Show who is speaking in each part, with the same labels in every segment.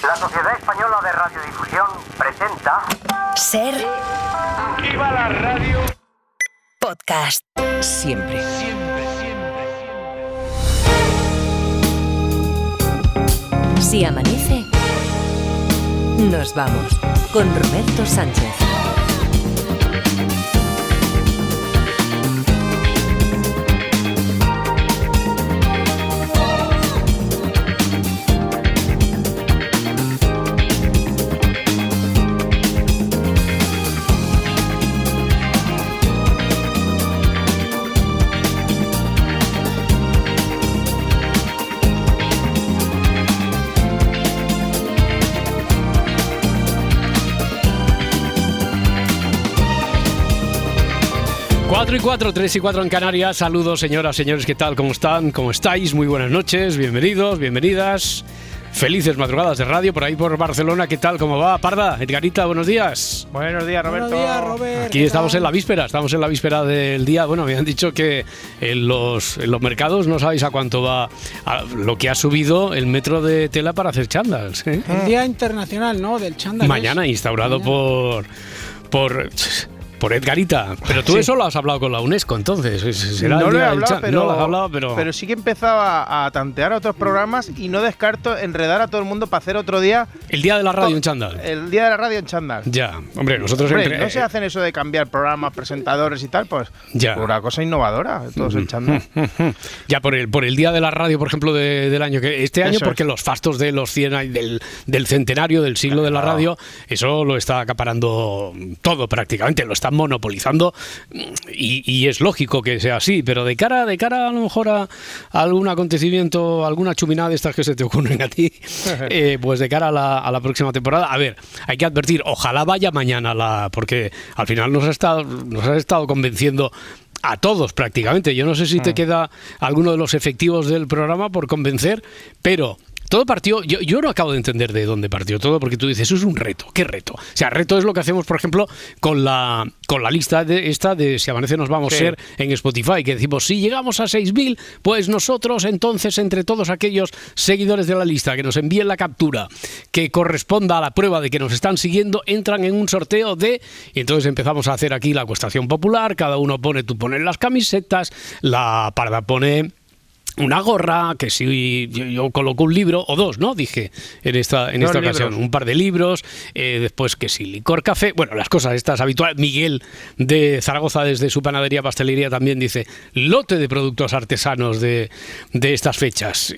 Speaker 1: La Sociedad Española de Radiodifusión presenta...
Speaker 2: Ser...
Speaker 3: ¡Viva la radio!
Speaker 2: Podcast. Siempre. Si amanece, nos vamos con Roberto Sánchez.
Speaker 4: Cuatro y 4, 3 y 4 en Canarias. Saludos, señoras, señores, ¿qué tal? ¿Cómo están? ¿Cómo estáis? Muy buenas noches, bienvenidos, bienvenidas. Felices madrugadas de radio por ahí por Barcelona. ¿Qué tal? ¿Cómo va? Parda, Edgarita, buenos días.
Speaker 3: Buenos días, Roberto.
Speaker 5: Buenos días, Robert.
Speaker 4: Aquí estamos en la víspera del día. Bueno, me han dicho que en los mercados no sabéis a cuánto va lo que ha subido el metro de tela para hacer chándals, ¿eh?
Speaker 5: El Día Internacional, ¿no? Del chándal.
Speaker 4: Mañana, instaurado por Edgarita. Pero tú eso lo has hablado con la UNESCO, entonces. Será
Speaker 3: No
Speaker 4: el
Speaker 3: lo he
Speaker 4: día del
Speaker 3: hablado,
Speaker 4: no lo has hablado, pero...
Speaker 3: pero sí que he empezado a tantear a otros programas y no descarto enredar a todo el mundo para hacer otro día...
Speaker 4: El día de la radio en chándal.
Speaker 3: El día de la radio en chándal.
Speaker 4: Ya, hombre, nosotros...
Speaker 3: No se hacen eso de cambiar programas, presentadores y tal, pues
Speaker 4: ya.
Speaker 3: Una cosa innovadora, todos en chándal.
Speaker 4: Ya por el día de la radio, por ejemplo, del año que este año,
Speaker 3: Eso
Speaker 4: porque
Speaker 3: es.
Speaker 4: los fastos de los 100 años del centenario del siglo de la radio, eso lo está acaparando todo prácticamente, lo están monopolizando. Y es lógico que sea así, pero de cara a lo mejor a algún acontecimiento, alguna chuminada de estas que se te ocurren a ti, pues de cara a la próxima temporada, a ver, hay que advertir, ojalá vaya mañana porque al final nos has estado convenciendo a todos prácticamente. Yo no sé si te queda alguno de los efectivos del programa por convencer, pero todo partió, yo no acabo de entender de dónde partió todo, porque tú dices, eso es un reto. ¿Qué reto? O sea, reto es lo que hacemos, por ejemplo, con la lista de Si Amanece Nos Vamos, Ser en Spotify, que decimos, si llegamos a 6.000, pues nosotros entonces, entre todos aquellos seguidores de la lista que nos envíen la captura que corresponda a la prueba de que nos están siguiendo, entran en un sorteo y entonces empezamos a hacer aquí la acuestación popular, cada uno tú pones las camisetas, la Parda pone una gorra, que si yo coloco un libro o dos, ¿no? Dije en esta ocasión, un par de libros, después que si licor, café, bueno, las cosas estas habituales. Miguel de Zaragoza, desde su panadería pastelería, también dice lote de productos artesanos de estas fechas.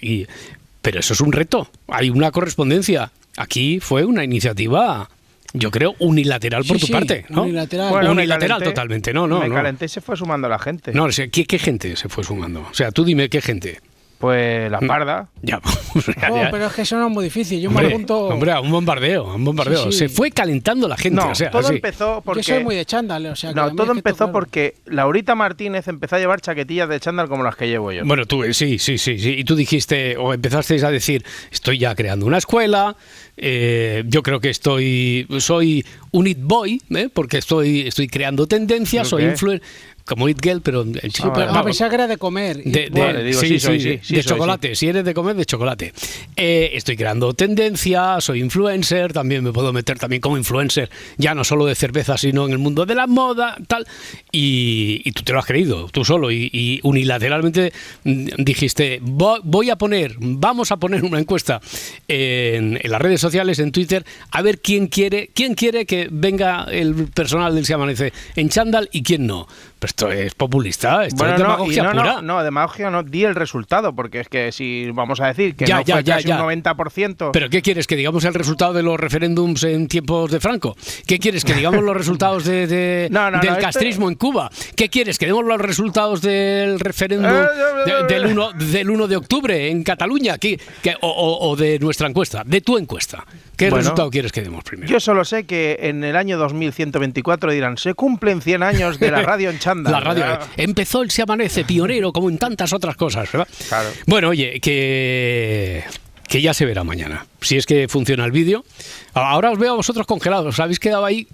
Speaker 4: Pero eso es un reto, hay una correspondencia. Aquí fue una iniciativa, yo creo, unilateral por tu parte, ¿no?
Speaker 5: Unilateral.
Speaker 3: Bueno,
Speaker 4: unilateral totalmente, no.
Speaker 3: Me calenté y se fue sumando la gente.
Speaker 4: No, o sea, ¿qué gente se fue sumando? O sea, tú dime, ¿qué gente?
Speaker 3: Pues la Parda.
Speaker 4: Ya,
Speaker 5: pero es que eso no es muy difícil. Yo me apunto...
Speaker 4: Hombre, a un bombardeo.
Speaker 5: Sí.
Speaker 4: Se fue calentando la gente,
Speaker 3: No,
Speaker 4: o sea,
Speaker 3: todo
Speaker 4: así.
Speaker 3: empezó porque...
Speaker 5: Yo soy muy de chándal, o sea... que a
Speaker 3: No,
Speaker 5: mí
Speaker 3: todo
Speaker 5: es que
Speaker 3: empezó
Speaker 5: claro.
Speaker 3: porque Laurita Martínez empezó a llevar chaquetillas de chándal como las que llevo yo.
Speaker 4: Bueno, tú, sí. Y tú dijiste, o empezasteis a decir, estoy ya creando una escuela, yo creo que soy un it boy, porque estoy creando tendencias, soy influencer... Como It Girl, pero el chico...
Speaker 5: Pensaba que era de comer.
Speaker 4: De chocolate. Si eres de comer, de chocolate. Estoy creando tendencia, soy influencer, también me puedo meter también como influencer, ya no solo de cerveza, sino en el mundo de la moda, tal. Y tú te lo has creído, tú solo. Y unilateralmente dijiste, vamos a poner una encuesta en las redes sociales, en Twitter, a ver quién quiere que venga el personal del Se Amanece en chándal y quién no. Pero esto es populista, esto es demagogia pura.
Speaker 3: No, demagogia no, di el resultado, porque es que si vamos a decir que fue casi un 90%...
Speaker 4: ¿Pero qué quieres? ¿Que digamos el resultado de los referéndums en tiempos de Franco? ¿Qué quieres? ¿Que digamos los resultados del castrismo en Cuba? ¿Qué quieres? ¿Que demos los resultados del referéndum del 1 de octubre en Cataluña? ¿O de nuestra encuesta? De tu encuesta. ¿Qué resultado quieres que demos primero?
Speaker 3: Yo solo sé que en el año 2124 dirán, se cumplen 100 años de la radio en chándal.
Speaker 4: La radio. Empezó el Se Amanece, pionero, como en tantas otras cosas, ¿verdad?
Speaker 3: Claro.
Speaker 4: Bueno, oye, que ya se verá mañana. Si es que funciona el vídeo. Ahora os veo a vosotros congelados. Os habéis quedado ahí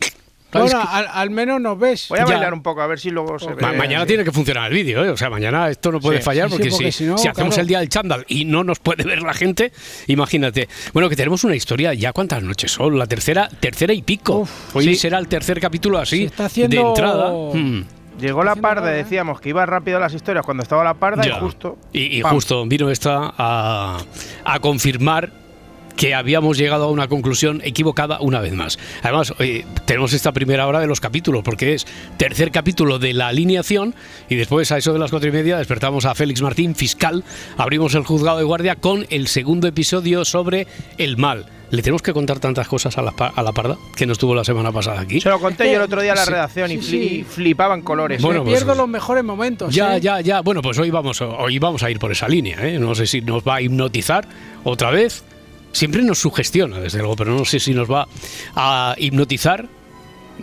Speaker 5: Bueno, al menos nos ves.
Speaker 3: Voy a bailar un poco, a ver si luego se ve.
Speaker 4: Mañana tiene que funcionar el vídeo, ¿eh? O sea, mañana esto no puede fallar, porque si no, hacemos el día del chándal y no nos puede ver la gente, imagínate. Bueno, que tenemos una historia, ¿ya cuántas noches son? La tercera y pico. Hoy será el tercer capítulo así, de entrada.
Speaker 3: Llegó la Parda, decíamos que iba rápido las historias cuando estaba la Parda y justo...
Speaker 4: Y justo vino esta a confirmar que habíamos llegado a una conclusión equivocada una vez más. Además, tenemos esta primera hora de los capítulos, porque es tercer capítulo de la alineación, y después a eso de las 4:30 despertamos a Félix Martín, fiscal, abrimos el juzgado de guardia con el segundo episodio sobre el mal. ¿Le tenemos que contar tantas cosas a la Parda que nos tuvo la semana pasada aquí?
Speaker 3: Se lo conté yo el otro día a la redacción y flipaban colores.
Speaker 5: Bueno, pierdo los mejores momentos.
Speaker 4: Ya. Bueno, pues hoy vamos a ir por esa línea, ¿eh? No sé si nos va a hipnotizar otra vez. Siempre nos sugestiona, desde luego, pero no sé si nos va a hipnotizar.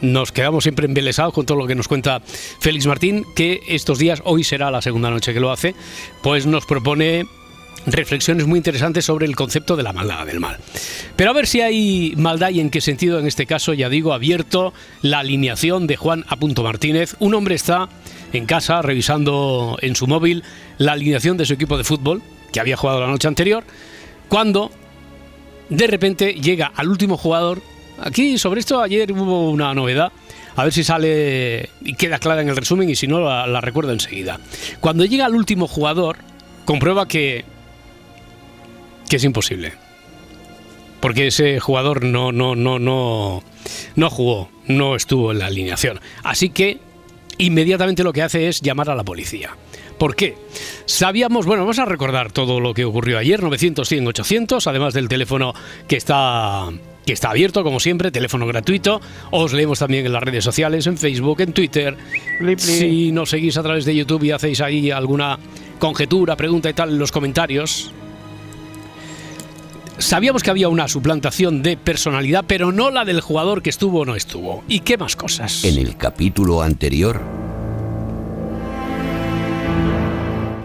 Speaker 4: Nos quedamos siempre embelesados con todo lo que nos cuenta Félix Martín, que estos días, hoy será la segunda noche que lo hace, pues nos propone reflexiones muy interesantes sobre el concepto de la maldad, del mal. Pero a ver si hay maldad y en qué sentido. En este caso, ya digo, abierto la alineación de Juan A. Martínez. Un hombre está en casa revisando en su móvil la alineación de su equipo de fútbol, que había jugado la noche anterior, cuando de repente llega al último jugador. Aquí sobre esto ayer hubo una novedad, a ver si sale y queda clara en el resumen, y si no la recuerdo enseguida. Cuando llega al último jugador, comprueba que es imposible, porque ese jugador no jugó, no estuvo en la alineación. Así que inmediatamente lo que hace es llamar a la policía. ¿Por qué? Sabíamos, bueno, vamos a recordar todo lo que ocurrió ayer, 900-100-800, además del teléfono que está abierto, como siempre, teléfono gratuito. Os leemos también en las redes sociales, en Facebook, en Twitter. Si nos seguís a través de YouTube y hacéis ahí alguna conjetura, pregunta y tal en los comentarios. Sabíamos que había una suplantación de personalidad, pero no la del jugador que estuvo o no estuvo. ¿Y qué más cosas?
Speaker 6: En el capítulo anterior...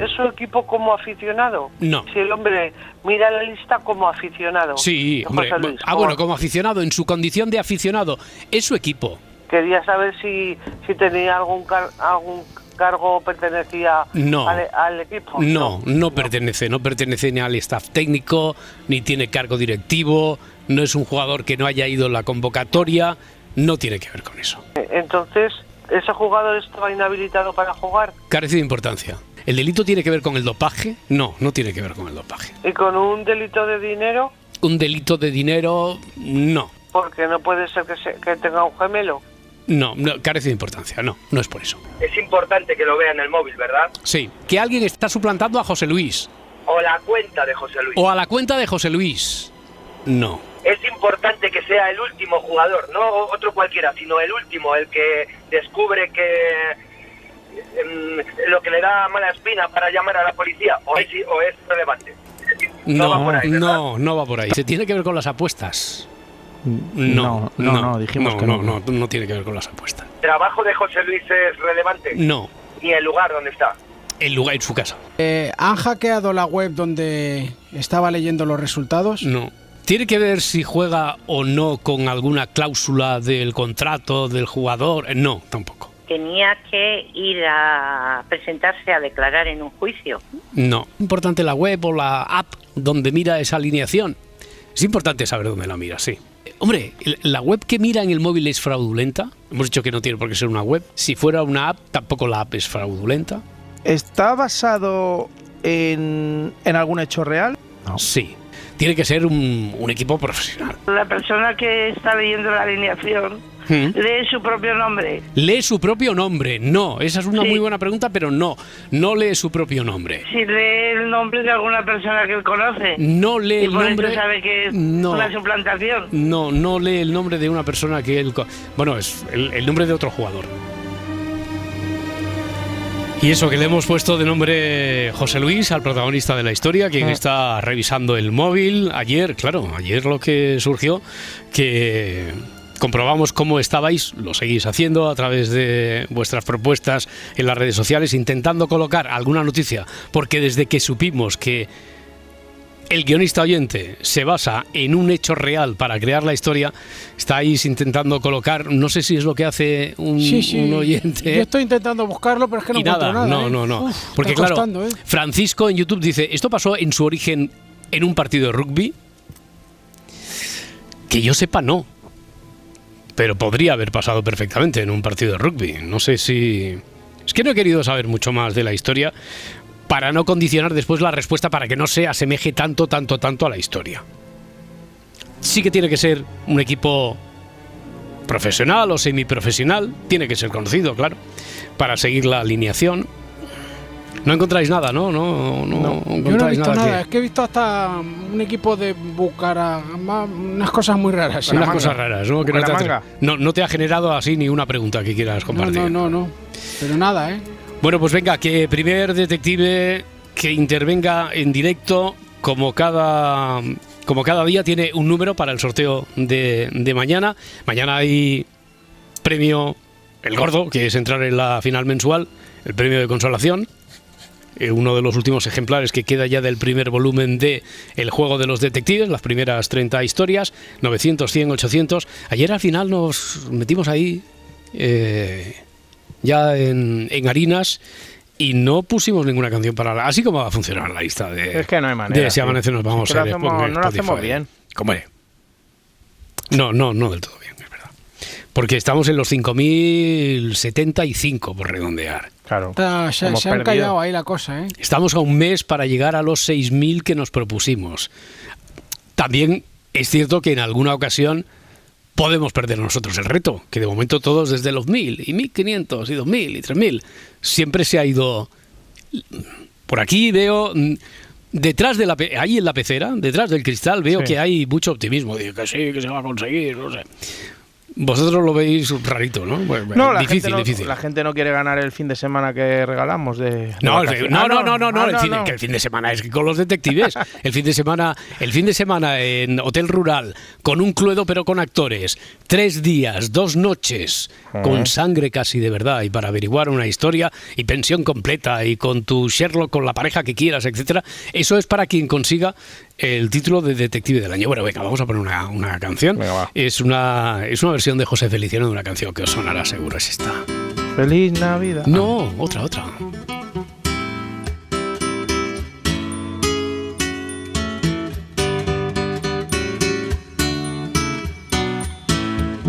Speaker 7: ¿Es su equipo como aficionado?
Speaker 4: No.
Speaker 7: Si el hombre mira la lista como aficionado.
Speaker 4: Sí, hombre.
Speaker 7: Luis,
Speaker 4: bueno, como aficionado, en su condición de aficionado, es su equipo.
Speaker 7: Quería saber si tenía algún cargo, pertenecía al equipo.
Speaker 4: No pertenece ni al staff técnico, ni tiene cargo directivo, no es un jugador que no haya ido a la convocatoria, no tiene que ver con eso.
Speaker 7: Entonces, ¿ese jugador estaba inhabilitado para jugar?
Speaker 4: Carece de importancia. ¿El delito tiene que ver con el dopaje? No tiene que ver con el dopaje.
Speaker 7: ¿Y con un delito de dinero?
Speaker 4: Un delito de dinero, no.
Speaker 7: Porque no puede ser que tenga un gemelo.
Speaker 4: No, carece de importancia, no es por eso.
Speaker 1: Es importante que lo vea en el móvil, ¿verdad?
Speaker 4: Sí, que alguien está suplantando a José Luis.
Speaker 1: O la cuenta de José Luis.
Speaker 4: O a la cuenta de José Luis. No.
Speaker 1: Es importante que sea el último jugador, no otro cualquiera, sino el último, el que descubre que lo que le da mala espina para llamar a la policía, o es relevante.
Speaker 4: No va por ahí. ¿Se tiene que ver con las apuestas?
Speaker 3: No, dijimos que no.
Speaker 4: No tiene que ver con las apuestas.
Speaker 1: ¿El trabajo de José Luis es relevante?
Speaker 4: No.
Speaker 1: ¿Ni el lugar donde está?
Speaker 4: El lugar en su casa.
Speaker 5: ¿Han hackeado la web donde estaba leyendo los resultados?
Speaker 4: No. ¿Tiene que ver si juega o no con alguna cláusula del contrato del jugador? No, tampoco.
Speaker 8: ¿Tenía que ir a presentarse a declarar en un juicio?
Speaker 4: No. Importante la web o la app donde mira esa alineación. Es importante saber dónde la mira, sí. Hombre, ¿la web que mira en el móvil es fraudulenta? Hemos dicho que no tiene por qué ser una web. Si fuera una app, tampoco la app es fraudulenta.
Speaker 3: ¿Está basado en algún hecho real?
Speaker 4: No. Sí. Tiene que ser un equipo profesional.
Speaker 7: La persona que está leyendo la alineación lee su propio nombre.
Speaker 4: ¿Lee su propio nombre? No. Esa es una muy buena pregunta, pero no lee su propio nombre.
Speaker 7: Si lee el nombre de alguna persona que él conoce.
Speaker 4: No lee el nombre.
Speaker 7: ¿Y por eso sabe que es una suplantación?
Speaker 4: No lee el nombre de una persona que él... Bueno, es el nombre de otro jugador. Y eso que le hemos puesto de nombre José Luis, al protagonista de la historia, quien está revisando el móvil. Ayer lo que surgió, que comprobamos cómo estabais, lo seguís haciendo a través de vuestras propuestas en las redes sociales, intentando colocar alguna noticia, porque desde que supimos que el guionista oyente se basa en un hecho real para crear la historia, estáis intentando colocar, no sé si es lo que hace un oyente.
Speaker 5: Yo estoy intentando buscarlo, pero es que no encuentro nada.
Speaker 4: No. Porque claro, costando, Francisco en YouTube dice, esto pasó en su origen en un partido de rugby. Que yo sepa, no. Pero podría haber pasado perfectamente en un partido de rugby. No sé si... Es que no he querido saber mucho más de la historia para no condicionar después la respuesta, para que no se asemeje tanto a la historia. Sí que tiene que ser un equipo profesional o semiprofesional, tiene que ser conocido, claro, para seguir la alineación. No encontráis nada, ¿no? No
Speaker 5: yo no he visto nada. Es que he visto hasta un equipo de Bucaramanga, unas cosas muy raras.
Speaker 4: Unas cosas raras, ¿no? Que no te ha generado así ni una pregunta que quieras compartir.
Speaker 5: No. Pero nada, ¿eh?
Speaker 4: Bueno, pues venga, que primer detective que intervenga en directo, como cada día, tiene un número para el sorteo de mañana. Mañana hay premio El Gordo, que es entrar en la final mensual, el premio de consolación. Uno de los últimos ejemplares que queda ya del primer volumen de El Juego de los Detectives, las primeras 30 historias, 900, 100, 800. Ayer al final nos metimos ahí ya en harinas y no pusimos ninguna canción para así como va a funcionar la lista de...
Speaker 3: Es que no hay manera.
Speaker 4: De Si Amanece nos vamos a ver.
Speaker 3: No lo hacemos bien.
Speaker 4: ¿Cómo es? No del todo bien, es verdad. Porque estamos en los 5.075 por redondear.
Speaker 3: Claro.
Speaker 5: Se han callado ahí la cosa, ¿eh?
Speaker 4: Estamos a un mes para llegar a los 6.000 que nos propusimos. También es cierto que en alguna ocasión podemos perder nosotros el reto, que de momento todos desde los 1.000 y 1.500 y 2.000 y 3.000 siempre se ha ido. Por aquí veo detrás de ahí en la pecera, detrás del cristal, veo que hay mucho optimismo. Digo que sí, que se va a conseguir, no sé. Vosotros lo veis rarito, ¿no? Pues,
Speaker 3: no,
Speaker 4: difícil.
Speaker 3: La gente no quiere ganar el fin de semana que regalamos de
Speaker 4: No, el fin de semana es con los detectives. El fin de semana en Hotel Rural, con un Cluedo pero con actores. 3 días, 2 noches, con sangre casi de verdad, y para averiguar una historia y pensión completa, y con tu Sherlock, con la pareja que quieras, etcétera. Eso es para quien consiga el título de detective del año. Bueno, venga, vamos a poner una canción.
Speaker 3: Venga,
Speaker 4: es una versión de José Feliciano de una canción que os sonará seguro, es esta.
Speaker 3: Feliz Navidad.
Speaker 4: No, otra.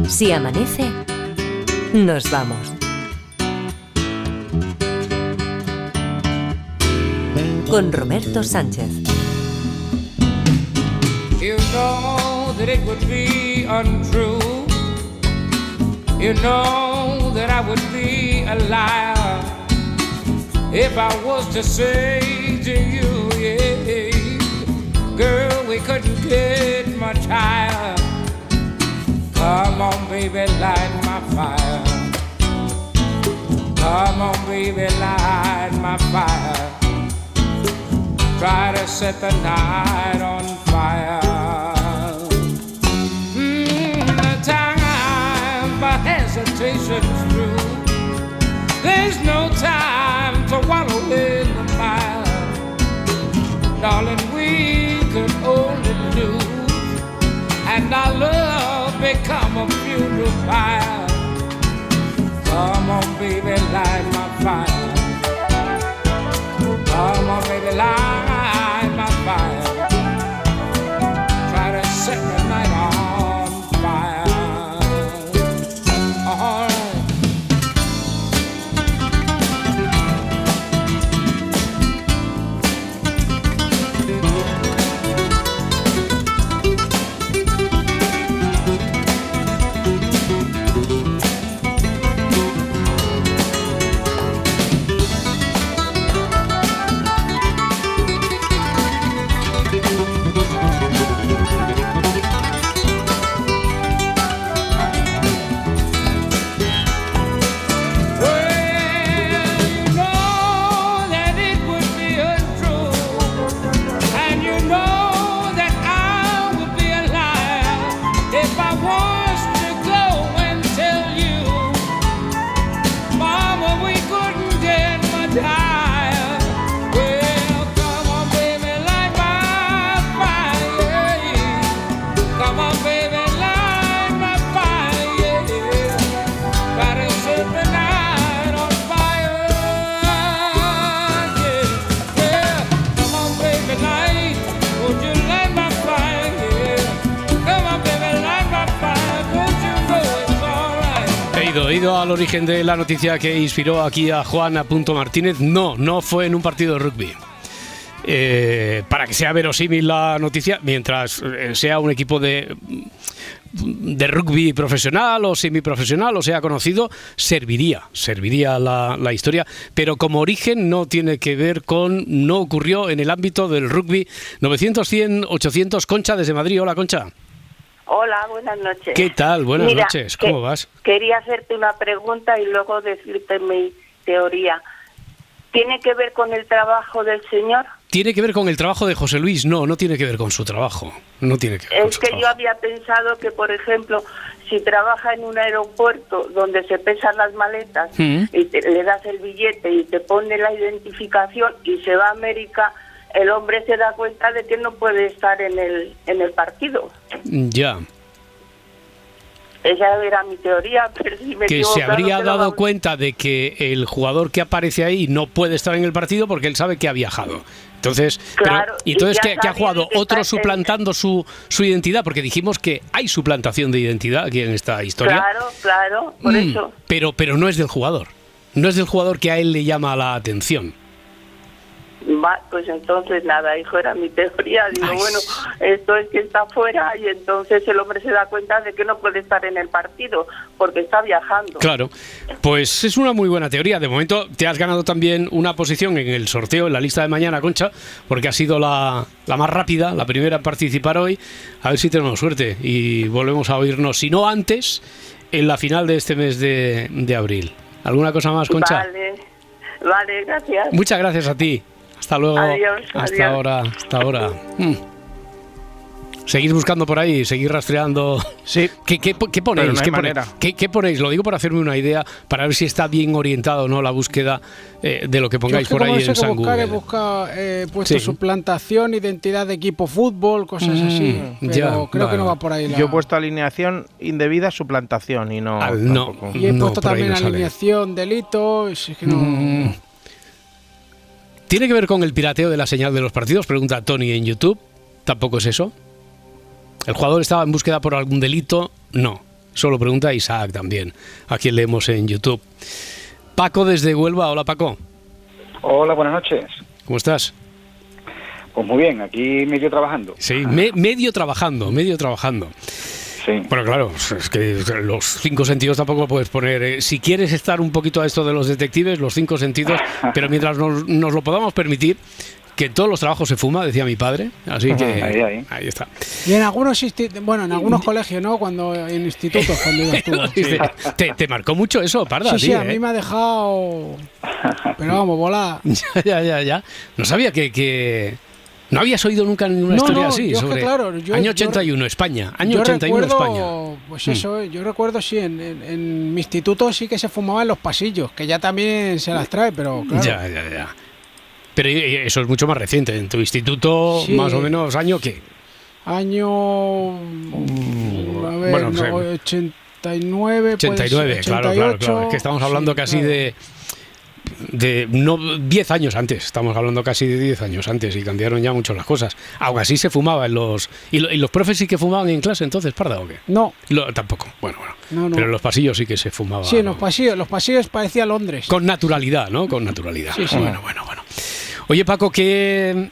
Speaker 2: Si amanece, nos vamos. Con Roberto Sánchez.
Speaker 9: You know that it would be untrue. You know that I would be a liar if I was to say to you, yeah, girl, we couldn't get much higher. Come on, baby, light my fire. Come on, baby, light my fire. Try to set the night on fire. The time for hesitation's through. There's no time to wallow in the mire. Darling, we could only lose, and our love become a funeral pyre. Come on, baby, light my fire. Come on, baby, light my fire. Try to set the night on fire. Oh.
Speaker 4: He ido al origen de la noticia que inspiró aquí a Juan Martínez. No fue en un partido de rugby. Para que sea verosímil la noticia, mientras sea un equipo de rugby profesional o semiprofesional o sea conocido, serviría la historia, pero como origen no tiene que ver no ocurrió en el ámbito del rugby. 900, 100, 800, Concha desde Madrid. Hola, Concha.
Speaker 7: Hola, buenas noches.
Speaker 4: ¿Qué tal? Buenas noches. ¿Cómo vas?
Speaker 7: Quería hacerte una pregunta y luego decirte mi teoría. ¿Tiene que ver con el trabajo del señor?
Speaker 4: ¿Tiene que ver con el trabajo de José Luis? No tiene que ver con su trabajo. No tiene que ver con su trabajo.
Speaker 7: Yo había pensado que, por ejemplo, si trabaja en un aeropuerto donde se pesan las maletas y le das el billete y te pone la identificación y se va a América, el hombre se da cuenta de que no puede estar en el partido.
Speaker 4: Ya.
Speaker 7: Esa era mi teoría, pero si me
Speaker 4: que se habría dado cuenta de que el jugador que aparece ahí no puede estar en el partido porque él sabe que ha viajado. Entonces,
Speaker 7: claro,
Speaker 4: entonces ¿qué ha jugado? ¿Otro suplantando su identidad? Porque dijimos que hay suplantación de identidad aquí en esta historia.
Speaker 7: Claro, por eso.
Speaker 4: Pero no es del jugador. No es del jugador que a él le llama la atención.
Speaker 7: Pues entonces nada, hijo, era mi teoría. Digo, bueno, esto es que está fuera y entonces el hombre se da cuenta de que no puede estar en el partido porque está viajando.
Speaker 4: Claro, pues es una muy buena teoría. De momento te has ganado también una posición en el sorteo, en la lista de mañana, Concha, porque has sido la más rápida, la primera en participar hoy. A ver si tenemos suerte y volvemos a oírnos, si no antes, en la final de este mes de abril. ¿Alguna cosa más, Concha?
Speaker 7: Vale, gracias.
Speaker 4: Muchas gracias a ti. Hasta luego.
Speaker 7: Adiós,
Speaker 4: hasta ahora. Seguís buscando por ahí, seguís rastreando.
Speaker 3: Sí.
Speaker 4: ¿Qué ponéis?
Speaker 3: No
Speaker 4: ¿Qué ponéis? Lo digo por hacerme una idea, para ver si está bien orientado o no la búsqueda de lo que pongáis por ahí en San Google.
Speaker 5: He puesto suplantación, identidad de equipo, fútbol, cosas así. Pero creo que no va por ahí.
Speaker 3: Yo he puesto alineación indebida, suplantación y no.
Speaker 5: Y he puesto también alineación, delito. Es que no.
Speaker 4: ¿Tiene que ver con el pirateo de la señal de los partidos? Pregunta Tony en YouTube. ¿Tampoco es eso? ¿El jugador estaba en búsqueda por algún delito? No. Solo pregunta Isaac también, a quien leemos en YouTube. Paco desde Huelva. Hola, Paco.
Speaker 10: Hola, buenas noches.
Speaker 4: ¿Cómo estás?
Speaker 10: Pues muy bien, aquí medio trabajando.
Speaker 4: Sí, medio trabajando. Sí. Bueno, claro, es que los 5 sentidos tampoco puedes poner. Si quieres estar un poquito a esto de los detectives, los 5 sentidos, pero mientras nos lo podamos permitir, que en todos los trabajos se fuma, decía mi padre, así que ahí está.
Speaker 5: Y en algunos colegios, ¿no? En institutos, cuando ibas tú.
Speaker 4: ¿Te marcó mucho eso, Parda?
Speaker 5: Sí, a mí me ha dejado. Pero vamos, volada.
Speaker 4: Ya. No sabía que ¿no habías oído nunca ninguna historia así? Sobre año 81, España. Año 81, España.
Speaker 5: Pues eso, yo recuerdo, sí, en mi instituto sí que se fumaba en los pasillos, que ya también se las trae, pero claro.
Speaker 4: Ya. Pero eso es mucho más reciente. En tu instituto, sí. Más o menos, ¿año qué?
Speaker 5: Año... A ver, 89,
Speaker 4: 89, pues, claro. Es que estamos hablando casi de no 10 años antes, estamos hablando casi de 10 años antes y cambiaron ya mucho las cosas. Aún así se fumaba en los... ¿Y los profes sí que fumaban en clase entonces, Parda, o qué?
Speaker 5: No.
Speaker 4: Tampoco, bueno.
Speaker 5: No.
Speaker 4: Pero en los pasillos sí que se fumaba.
Speaker 5: Sí, en los pasillos parecía Londres.
Speaker 4: Con naturalidad, ¿no? Con naturalidad.
Speaker 5: Sí.
Speaker 4: Bueno. Oye, Paco, ¿qué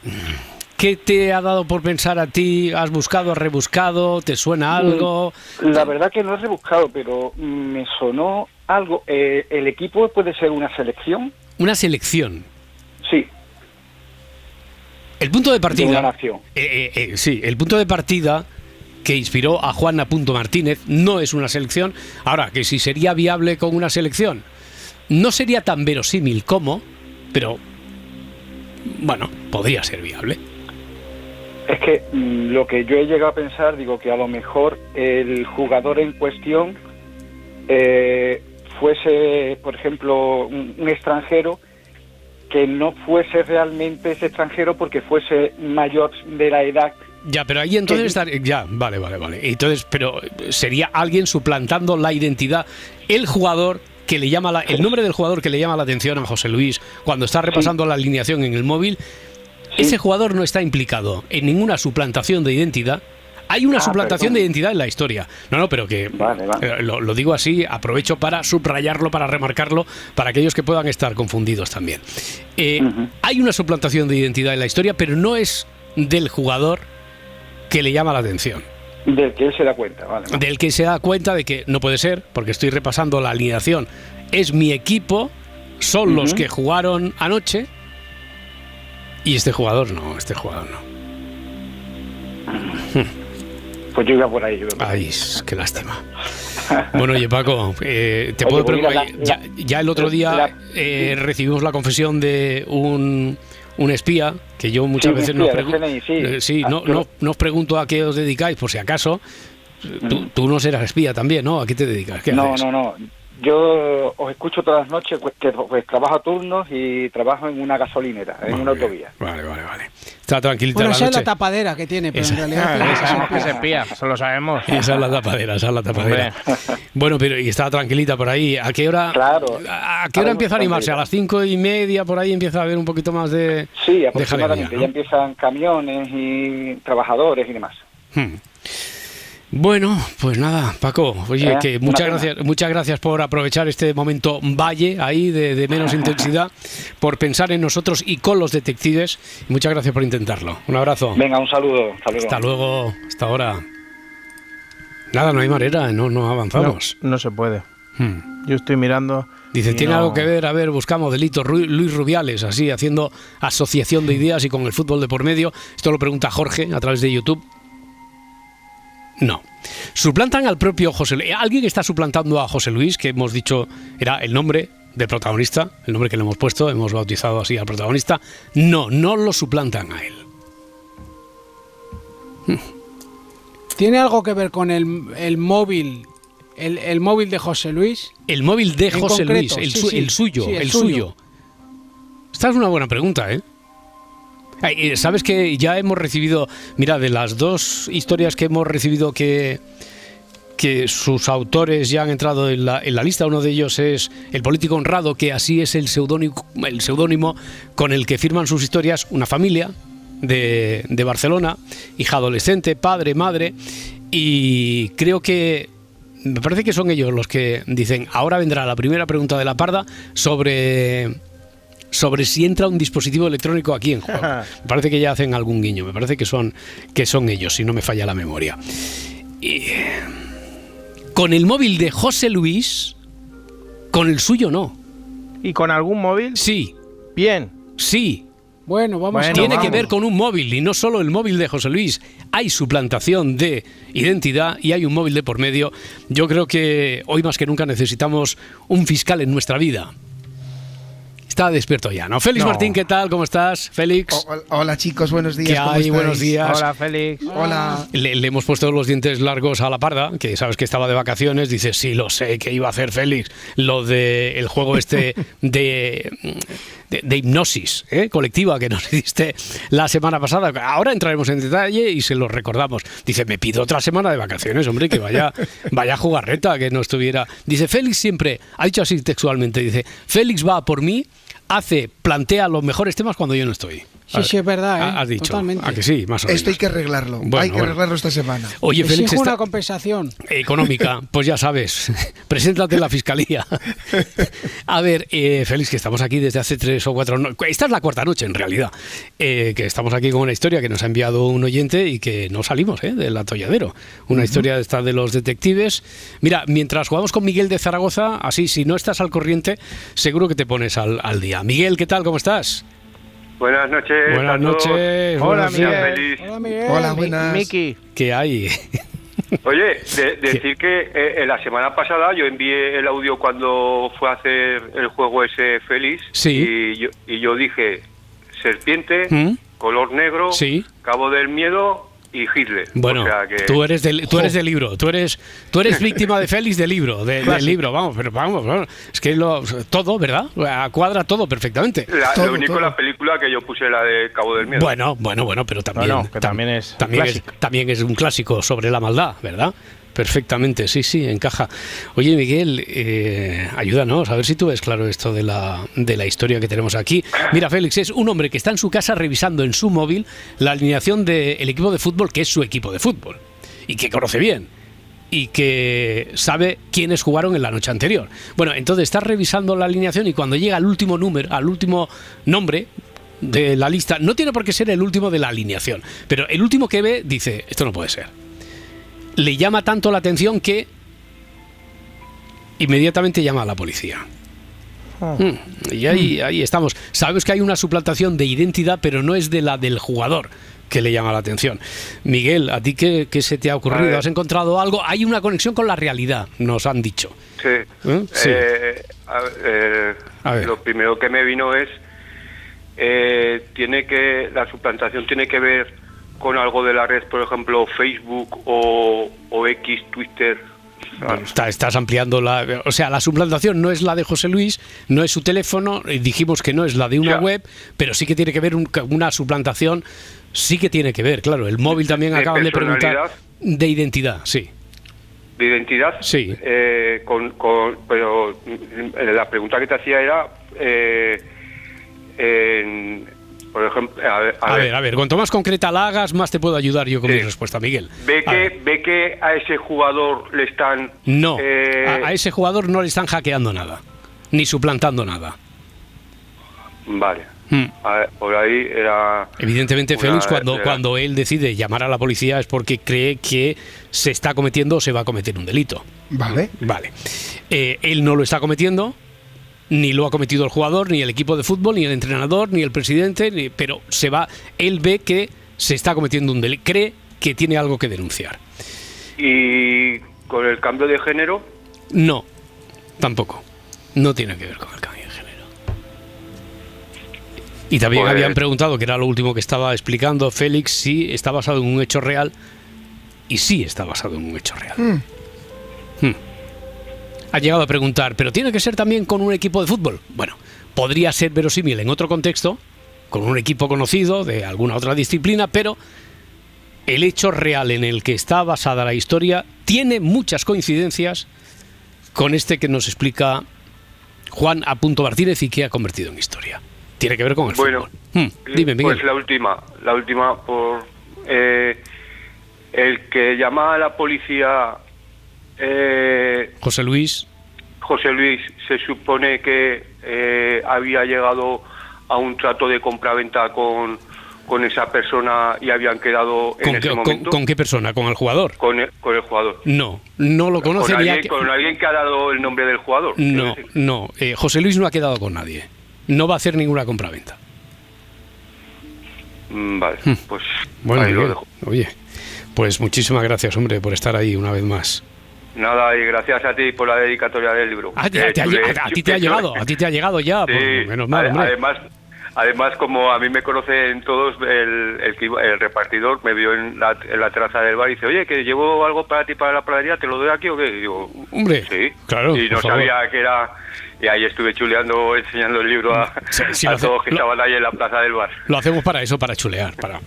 Speaker 4: te ha dado por pensar a ti? ¿Has buscado, has rebuscado? ¿Te suena algo?
Speaker 10: La verdad que no he rebuscado, pero me sonó algo. ¿El equipo puede ser una selección?
Speaker 4: ¿Una selección?
Speaker 10: Sí.
Speaker 4: El punto de partida...
Speaker 10: De una nación.
Speaker 4: Sí, el punto de partida que inspiró a Juan Martínez no es una selección. Ahora, que si sería viable con una selección, no sería tan verosímil como, pero... Bueno, podría ser viable.
Speaker 10: Es que lo que yo he llegado a pensar, digo que a lo mejor el jugador en cuestión fuese, por ejemplo, un extranjero que no fuese realmente ese extranjero porque fuese mayor de la edad.
Speaker 4: Ya, pero ahí entonces vale. Entonces, pero sería alguien suplantando la identidad, el jugador que le llama el nombre del jugador que le llama la atención a José Luis cuando está repasando la alineación en el móvil. Ese jugador no está implicado en ninguna suplantación de identidad, Hay una suplantación de identidad en la historia. No, pero que
Speaker 10: vale.
Speaker 4: Lo digo así, aprovecho para subrayarlo, para remarcarlo, para aquellos que puedan estar confundidos también. Hay una suplantación de identidad en la historia, pero no es del jugador que le llama la atención.
Speaker 10: Del que él se da cuenta, vale.
Speaker 4: Del que se da cuenta de que no puede ser, porque estoy repasando la alineación. Es mi equipo, son los que jugaron anoche, y este jugador no.
Speaker 10: Pues yo iba por ahí.
Speaker 4: Ay, qué lástima. Bueno, oye, Paco, te puedo preguntar. Ya el otro día recibimos la confesión de un espía, que yo muchas veces nos pregunto. No os pregunto a qué os dedicáis, por si acaso. Tú no serás espía también, ¿no? ¿A qué te dedicas?
Speaker 10: No. Yo os escucho todas las noches, pues trabajo a turnos y trabajo en una gasolinera, en una autovía.
Speaker 4: Vale. Está tranquilita la noche.
Speaker 5: Esa es la tapadera que tiene, pero en realidad...
Speaker 3: sabemos que se espía, eso lo sabemos.
Speaker 4: Esa es la tapadera. Bueno, pero y está tranquilita por ahí. ¿A qué hora, ¿a qué hora empieza a animarse? ¿A las 5:30 por ahí empieza a haber un poquito más de...
Speaker 10: Sí, aproximadamente, ya empiezan camiones y trabajadores y demás.
Speaker 4: Bueno, pues nada, Paco, oye, que muchas gracias por aprovechar este momento valle ahí de menos intensidad, por pensar en nosotros y con los detectives. Muchas gracias por intentarlo. Un abrazo.
Speaker 10: Venga, un saludo.
Speaker 4: Hasta luego, hasta ahora. Nada, no hay manera, no avanzamos.
Speaker 3: No se puede. Yo estoy mirando.
Speaker 4: Dice, ¿tiene algo que ver? A ver, buscamos delitos. Luis Rubiales, así, haciendo asociación de ideas y con el fútbol de por medio. Esto lo pregunta Jorge a través de YouTube. No. Suplantan al propio José Luis. Alguien está suplantando a José Luis, que hemos dicho era el nombre del protagonista, el nombre que le hemos puesto, hemos bautizado así al protagonista. No lo suplantan a él.
Speaker 5: ¿Tiene algo que ver con el móvil? El móvil de José Luis.
Speaker 4: El móvil de José Luis, el suyo. Esta es una buena pregunta, ¿eh? Sabes que ya hemos recibido, mira, de las dos historias que hemos recibido que sus autores ya han entrado en la lista. Uno de ellos es El Político Honrado, que así es el seudónimo con el que firman sus historias. Una familia de Barcelona, hija adolescente, padre, madre, y creo que me parece que son ellos los que dicen: ahora vendrá la primera pregunta de la parda sobre si entra un dispositivo electrónico aquí en juego. Me parece que ya hacen algún guiño, me parece que son ellos, si no me falla la memoria. Y con el móvil de José Luis, con el suyo no.
Speaker 3: ¿Y con algún móvil?
Speaker 4: Sí.
Speaker 3: Bien.
Speaker 4: Sí.
Speaker 5: Bueno,
Speaker 4: Tiene que ver con un móvil, y no solo el móvil de José Luis. Hay suplantación de identidad y hay un móvil de por medio. Yo creo que hoy más que nunca necesitamos un fiscal en nuestra vida. Está despierto ya, ¿no? Félix Martín, ¿qué tal? ¿Cómo estás, Félix?
Speaker 11: Hola, chicos, buenos días.
Speaker 4: ¿Qué hay? Buenos días.
Speaker 3: Hola, Félix.
Speaker 11: Hola.
Speaker 4: Le hemos puesto los dientes largos a la parda, que sabes que estaba de vacaciones. Dice, sí, lo sé, ¿qué iba a hacer Félix? Lo de el juego este de hipnosis colectiva que nos diste la semana pasada. Ahora entraremos en detalle y se lo recordamos. Dice, me pido otra semana de vacaciones, hombre, que vaya jugarreta, que no estuviera. Dice, Félix siempre, ha dicho así textualmente, dice, Félix va por mí, plantea los mejores temas cuando yo no estoy.
Speaker 5: Sí, es verdad.
Speaker 4: Has dicho.
Speaker 5: Totalmente.
Speaker 4: ¿A que sí? Más o menos.
Speaker 11: Esto hay que arreglarlo. Hay que arreglarlo esta semana.
Speaker 4: Oye, Félix,
Speaker 5: una compensación
Speaker 4: económica, pues ya sabes, preséntate en la fiscalía. A ver, Félix, que estamos aquí desde hace 3 o 4 noches. Esta es la cuarta noche, en realidad. Que estamos aquí con una historia que nos ha enviado un oyente y que no salimos del atolladero. Una historia esta de los detectives. Mira, mientras jugamos con Miguel de Zaragoza, así, si no estás al corriente, seguro que te pones al día. Miguel, ¿qué tal? ¿Cómo estás?
Speaker 12: Buenas noches.
Speaker 4: Buenas noches.
Speaker 3: Hola,
Speaker 12: Miguel.
Speaker 5: Hola, Miguel.
Speaker 11: Hola, buenas.
Speaker 3: Miki.
Speaker 4: ¿Qué hay?
Speaker 12: Oye, decir que la semana pasada yo envié el audio cuando fue a hacer el juego ese Félix.
Speaker 4: Sí.
Speaker 12: Y yo dije, serpiente, color negro, Cabo del Miedo y Hitler.
Speaker 4: Bueno, o sea que... tú eres del libro, tú eres víctima de Félix del libro, del libro, vamos, es que todo, ¿verdad? Cuadra todo perfectamente.
Speaker 12: Lo único, la película que yo puse, la de Cabo del Miedo.
Speaker 4: Bueno, pero también es un clásico sobre la maldad, ¿verdad? Perfectamente, sí, encaja. Oye, Miguel, ayúdanos a ver si tú ves claro esto de la historia que tenemos aquí. Mira, Félix es un hombre que está en su casa revisando en su móvil la alineación del equipo de fútbol, que es su equipo de fútbol. y que conoce bien y que sabe quiénes jugaron en la noche anterior. Bueno, entonces estás revisando la alineación y cuando llega al último nombre de la lista, no tiene por qué ser el último de la alineación, pero el último que ve dice, esto no puede ser. Le llama tanto la atención que inmediatamente llama a la policía. Y ahí estamos. Sabes que hay una suplantación de identidad, pero no es de la del jugador que le llama la atención. Miguel, ¿a ti qué se te ha ocurrido? ¿Has encontrado algo? Hay una conexión con la realidad, nos han dicho.
Speaker 12: Sí.
Speaker 4: Sí.
Speaker 12: A ver. Lo primero que me vino es la suplantación tiene que ver con algo de la red, por ejemplo, Facebook o X, Twitter.
Speaker 4: Estás ampliando la suplantación no es la de José Luis, no es su teléfono, dijimos que no es la de una web, pero sí que tiene que ver una suplantación, sí que tiene que ver, claro, el móvil también acaban de preguntar de identidad, sí.
Speaker 12: ¿De identidad?
Speaker 4: Sí.
Speaker 12: Pero la pregunta que te hacía era por ejemplo, a ver,
Speaker 4: cuanto más concreta la hagas, más te puedo ayudar yo con mi respuesta, Miguel.
Speaker 12: ¿Ve que a ese jugador le están...
Speaker 4: No, a ese jugador no le están hackeando nada, ni suplantando nada.
Speaker 12: Vale. A ver, por ahí era...
Speaker 4: Evidentemente, Félix, cuando él decide llamar a la policía es porque cree que se está cometiendo o se va a cometer un delito.
Speaker 11: Vale.
Speaker 4: Él no lo está cometiendo, ni lo ha cometido el jugador, ni el equipo de fútbol, ni el entrenador, ni el presidente, pero él ve que se está cometiendo un delito, cree que tiene algo que denunciar.
Speaker 12: ¿Y con el cambio de género?
Speaker 4: No, tampoco. No tiene que ver con el cambio de género. Y también habían preguntado, que era lo último que estaba explicando Félix, si está basado en un hecho real, y sí está basado en un hecho real. Ha llegado a preguntar, ¿pero tiene que ser también con un equipo de fútbol? Bueno, podría ser verosímil en otro contexto, con un equipo conocido de alguna otra disciplina, pero el hecho real en el que está basada la historia tiene muchas coincidencias con este que nos explica Juan A. Martínez y que ha convertido en historia. Tiene que ver con el fútbol. Dime, Miguel.
Speaker 12: Pues la última por el que llama a la policía...
Speaker 4: José Luis,
Speaker 12: se supone que había llegado a un trato de compraventa con esa persona y habían quedado en ese momento.
Speaker 4: ¿Con qué persona? ¿Con el jugador?
Speaker 12: Con el jugador.
Speaker 4: No lo conoce.
Speaker 12: ¿Con alguien que ha dado el nombre del jugador?
Speaker 4: No. José Luis no ha quedado con nadie. No va a hacer ninguna compraventa.
Speaker 12: Vale, pues
Speaker 4: bueno,
Speaker 12: ahí lo dejo.
Speaker 4: Oye, pues muchísimas gracias, hombre, por estar ahí una vez más.
Speaker 12: Nada, y gracias a ti por la dedicatoria del libro.
Speaker 4: A ti te ha llegado ya,
Speaker 12: sí,
Speaker 4: pues, menos mal, hombre.
Speaker 12: Además, como a mí me conocen todos, el repartidor me vio en la terraza del bar y dice, oye, que llevo algo para ti para la panadería, ¿te lo doy aquí o qué? Y digo,
Speaker 4: hombre,
Speaker 12: sí,
Speaker 4: claro.
Speaker 12: Y no sabía que era... Y ahí estuve chuleando, enseñando el libro a todos que estaban ahí en la plaza del bar.
Speaker 4: Lo hacemos para eso, para chulear, para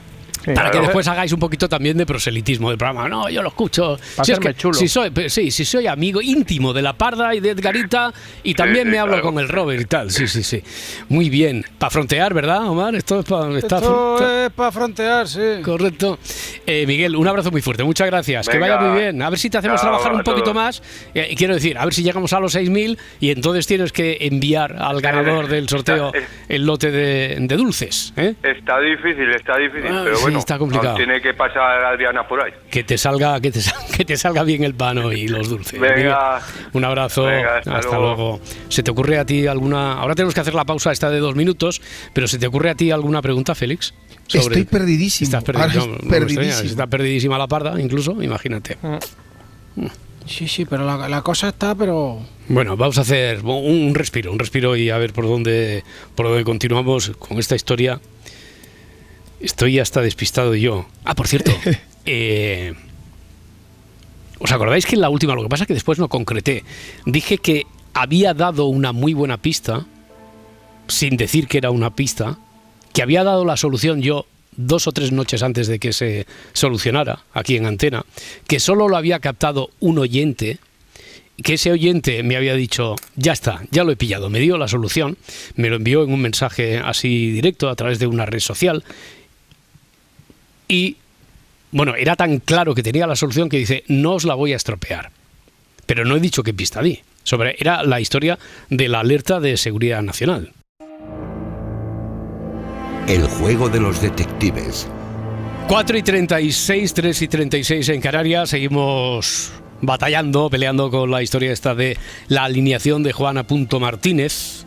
Speaker 4: que después hagáis un poquito también de proselitismo del programa. No, yo lo escucho. Si soy amigo íntimo de La Parda y de Edgarita y también me hablo con el Robert y tal. Sí. Muy bien. Para frontear, ¿verdad, Omar? Esto es
Speaker 5: para frontear, sí.
Speaker 4: Correcto. Miguel, un abrazo muy fuerte. Muchas gracias. Venga. Que vaya muy bien. A ver si te hacemos trabajar un poquito más. Quiero decir, a ver si llegamos a los 6.000 y entonces tienes que enviar al ganador del sorteo el lote de dulces.
Speaker 12: Está difícil, pero bueno.
Speaker 4: Está complicado.
Speaker 12: Tiene que pasar Adriana por ahí.
Speaker 4: Que te salga bien el pan y los dulces.
Speaker 12: Venga.
Speaker 4: Un abrazo.
Speaker 12: Venga, hasta luego.
Speaker 4: ¿Se te ocurre a ti alguna? Ahora tenemos que hacer la pausa esta de 2 minutos, pero ¿se te ocurre a ti alguna pregunta, Félix?
Speaker 11: Estoy perdidísimo.
Speaker 4: Está perdidísima La Parda, incluso, imagínate.
Speaker 5: Sí, pero la cosa está, pero...
Speaker 4: Bueno, vamos a hacer un respiro y a ver por dónde continuamos con esta historia. Estoy hasta despistado yo. Por cierto, ¿os acordáis que en la última, lo que pasa es que después no concreté, dije que había dado una muy buena pista, sin decir que era una pista, que había dado la solución yo 2 o 3 noches antes de que se solucionara aquí en Antena, que solo lo había captado un oyente, que ese oyente me había dicho, ya está, ya lo he pillado, me dio la solución, me lo envió en un mensaje así directo a través de una red social. Y Bueno, era tan claro que tenía la solución que dice, no os la voy a estropear. Pero no he dicho qué pista di. Era la historia de la alerta de seguridad nacional.
Speaker 6: El juego de los detectives.
Speaker 4: 4:36, 3:36 en Canarias. Seguimos batallando, peleando con la historia esta de la alineación de Juana Martínez.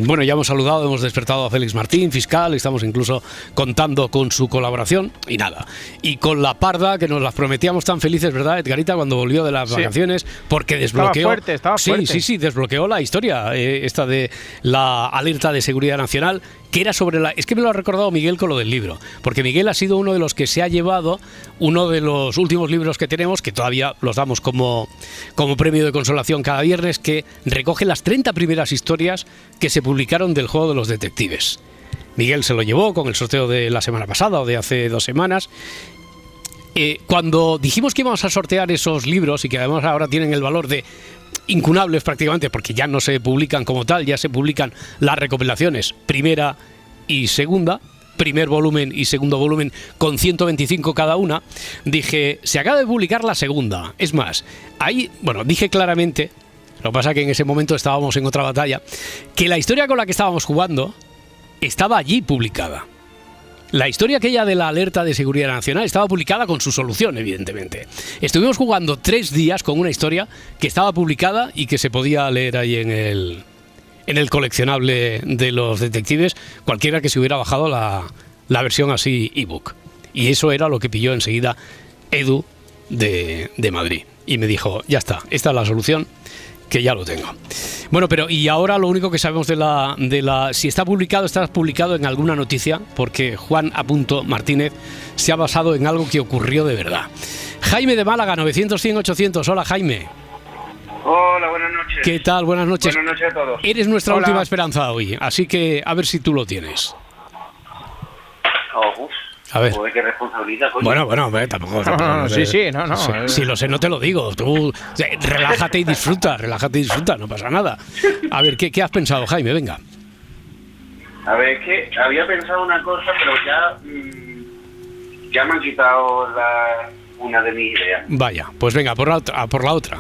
Speaker 4: Bueno, ya hemos saludado, hemos despertado a Félix Martín, fiscal, estamos incluso contando con su colaboración y nada. Y con la parda, que nos las prometíamos tan felices, ¿verdad, Edgarita, cuando volvió de las vacaciones? Porque desbloqueó...
Speaker 3: Estaba fuerte.
Speaker 4: Sí, desbloqueó la historia esta de la alerta de seguridad nacional, que era sobre la... Es que me lo ha recordado Miguel con lo del libro, porque Miguel ha sido uno de los que se ha llevado uno de los últimos libros que tenemos, que todavía los damos como premio de consolación cada viernes, que recoge las 30 primeras historias que se publicaron del juego de los detectives. Miguel se lo llevó con el sorteo de la semana pasada o de hace 2 semanas. Cuando dijimos que íbamos a sortear esos libros y que además ahora tienen el valor de incunables prácticamente, porque ya no se publican como tal, ya se publican las recopilaciones primera y segunda, primer volumen y segundo volumen con 125 cada una, dije, se acaba de publicar la segunda. Es más, ahí, dije claramente, lo que pasa es que en ese momento estábamos en otra batalla, que la historia con la que estábamos jugando estaba allí publicada. La historia aquella de la alerta de seguridad nacional estaba publicada con su solución, evidentemente. Estuvimos jugando 3 días con una historia que estaba publicada y que se podía leer ahí en el coleccionable de los detectives, cualquiera que se hubiera bajado la versión así ebook. Y eso era lo que pilló enseguida Edu de Madrid. Y me dijo, ya está, esta es la solución, que ya lo tengo. Bueno, pero y ahora lo único que sabemos de la si está publicado en alguna noticia, porque Juan Martínez se ha basado en algo que ocurrió de verdad. Jaime de Málaga, 900-100-800. Hola, Jaime.
Speaker 13: Hola, buenas noches.
Speaker 4: ¿Qué tal? Buenas noches.
Speaker 13: Buenas noches a todos.
Speaker 4: Eres nuestra última esperanza hoy, así que a ver si tú lo tienes. A ver.
Speaker 13: Qué responsabilidad, coño.
Speaker 4: Bueno, tampoco.
Speaker 3: No.
Speaker 4: Si lo sé, no te lo digo. Tú relájate y disfruta, no pasa nada. A ver, ¿qué has pensado, Jaime? Venga.
Speaker 13: A ver, es que había pensado una cosa, pero ya me han quitado una de mis ideas.
Speaker 4: Vaya, pues venga, por la otra.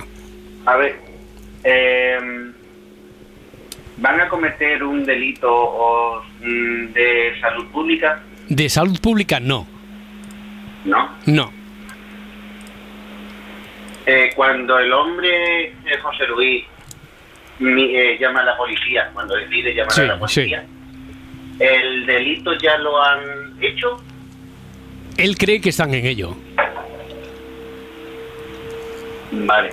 Speaker 13: A ver, ¿van a cometer un delito de salud pública?
Speaker 4: De salud pública, no.
Speaker 13: ¿No?
Speaker 4: No.
Speaker 13: Cuando el hombre José Luis llama a la policía, cuando decide llamar a la policía, ¿el delito ya lo han hecho?
Speaker 4: Él cree que están en ello.
Speaker 13: Vale.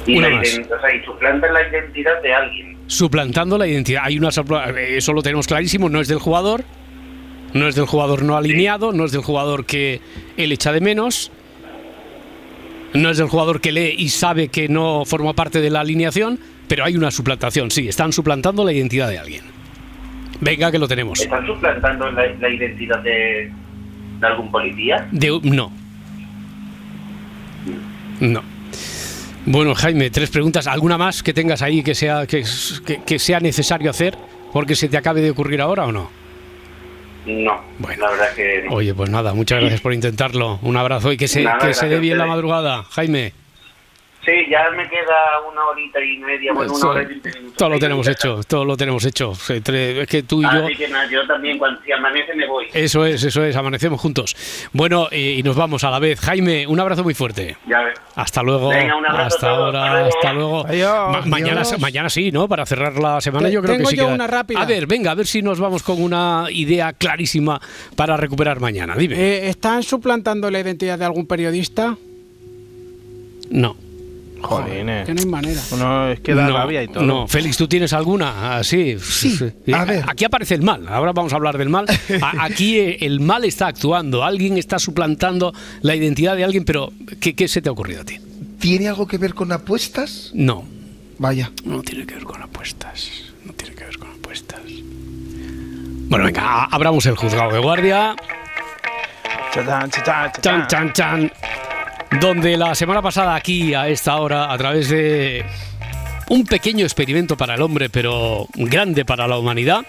Speaker 13: Y suplantan la identidad de alguien.
Speaker 4: Suplantando la identidad. Eso lo tenemos clarísimo, no es del jugador no alineado, no es del jugador que él echa de menos, no es del jugador que lee y sabe que no forma parte de la alineación, pero hay una suplantación, sí, están suplantando la identidad de alguien. Venga, que lo tenemos.
Speaker 13: ¿Están suplantando la identidad de algún policía?
Speaker 4: No. Bueno, Jaime, 3 preguntas. ¿Alguna más que tengas ahí que sea necesario hacer porque se te acabe de ocurrir ahora o no?
Speaker 13: No, bueno, la verdad que no.
Speaker 4: Oye, pues nada, muchas gracias por intentarlo. Un abrazo y que se dé bien la madrugada, Jaime.
Speaker 13: Sí, ya me queda 1 horita y media, una hora y 20 minutos.
Speaker 4: Todo lo tenemos hecho. Es que tú y yo...
Speaker 13: Así que nada, yo también, si amanece me voy.
Speaker 4: Eso es, amanecemos juntos. Bueno, y nos vamos a la vez. Jaime, un abrazo muy fuerte.
Speaker 13: Ya ves.
Speaker 4: Hasta luego.
Speaker 13: Venga, un abrazo.
Speaker 4: Hasta ahora, hasta luego.
Speaker 3: Adiós.
Speaker 4: Mañana sí, ¿no? Para cerrar la semana yo creo que sí.
Speaker 5: Tengo yo una rápida.
Speaker 4: A ver si nos vamos con una idea clarísima para recuperar mañana. Dime.
Speaker 5: ¿Están suplantando la identidad de algún periodista?
Speaker 4: No.
Speaker 3: Joder,
Speaker 5: que no hay manera.
Speaker 3: Es que da rabia y todo.
Speaker 4: No, Félix, ¿tú tienes alguna? Sí.
Speaker 11: A ver.
Speaker 4: Aquí aparece el mal. Ahora vamos a hablar del mal. Aquí el mal está actuando. Alguien está suplantando la identidad de alguien, pero ¿qué se te ha ocurrido a ti?
Speaker 11: ¿Tiene algo que ver con apuestas?
Speaker 4: No.
Speaker 11: Vaya.
Speaker 4: No tiene que ver con apuestas. Bueno, venga, abramos el juzgado de guardia. Chan. Donde la semana pasada aquí a esta hora, a través de un pequeño experimento para el hombre, pero grande para la humanidad.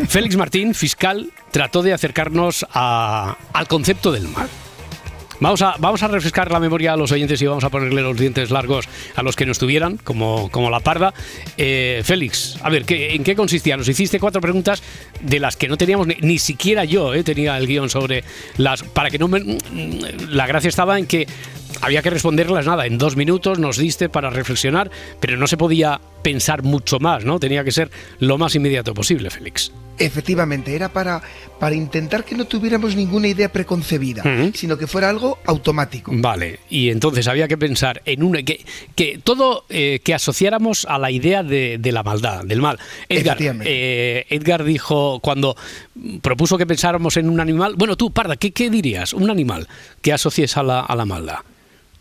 Speaker 4: Félix Martín, fiscal, trató de acercarnos al concepto del mal. Vamos a refrescar la memoria a los oyentes y vamos a ponerle los dientes largos a los que no estuvieran, como la Parda. Félix, a ver, ¿en qué consistía? Nos hiciste 4 preguntas de las que no teníamos, ni siquiera yo tenía el guión sobre las... Para que no la gracia estaba en que había que responderlas en 2 minutos, nos diste para reflexionar, pero no se podía pensar mucho más, ¿no? Tenía que ser lo más inmediato posible, Félix.
Speaker 11: Efectivamente, era para intentar que no tuviéramos ninguna idea preconcebida, sino que fuera algo automático.
Speaker 4: Vale, y entonces había que pensar en que todo que asociáramos a la idea de la maldad, del mal. Edgar dijo, cuando propuso que pensáramos en un animal, bueno, tú, Parda, ¿qué dirías? Un animal que asocies a la maldad.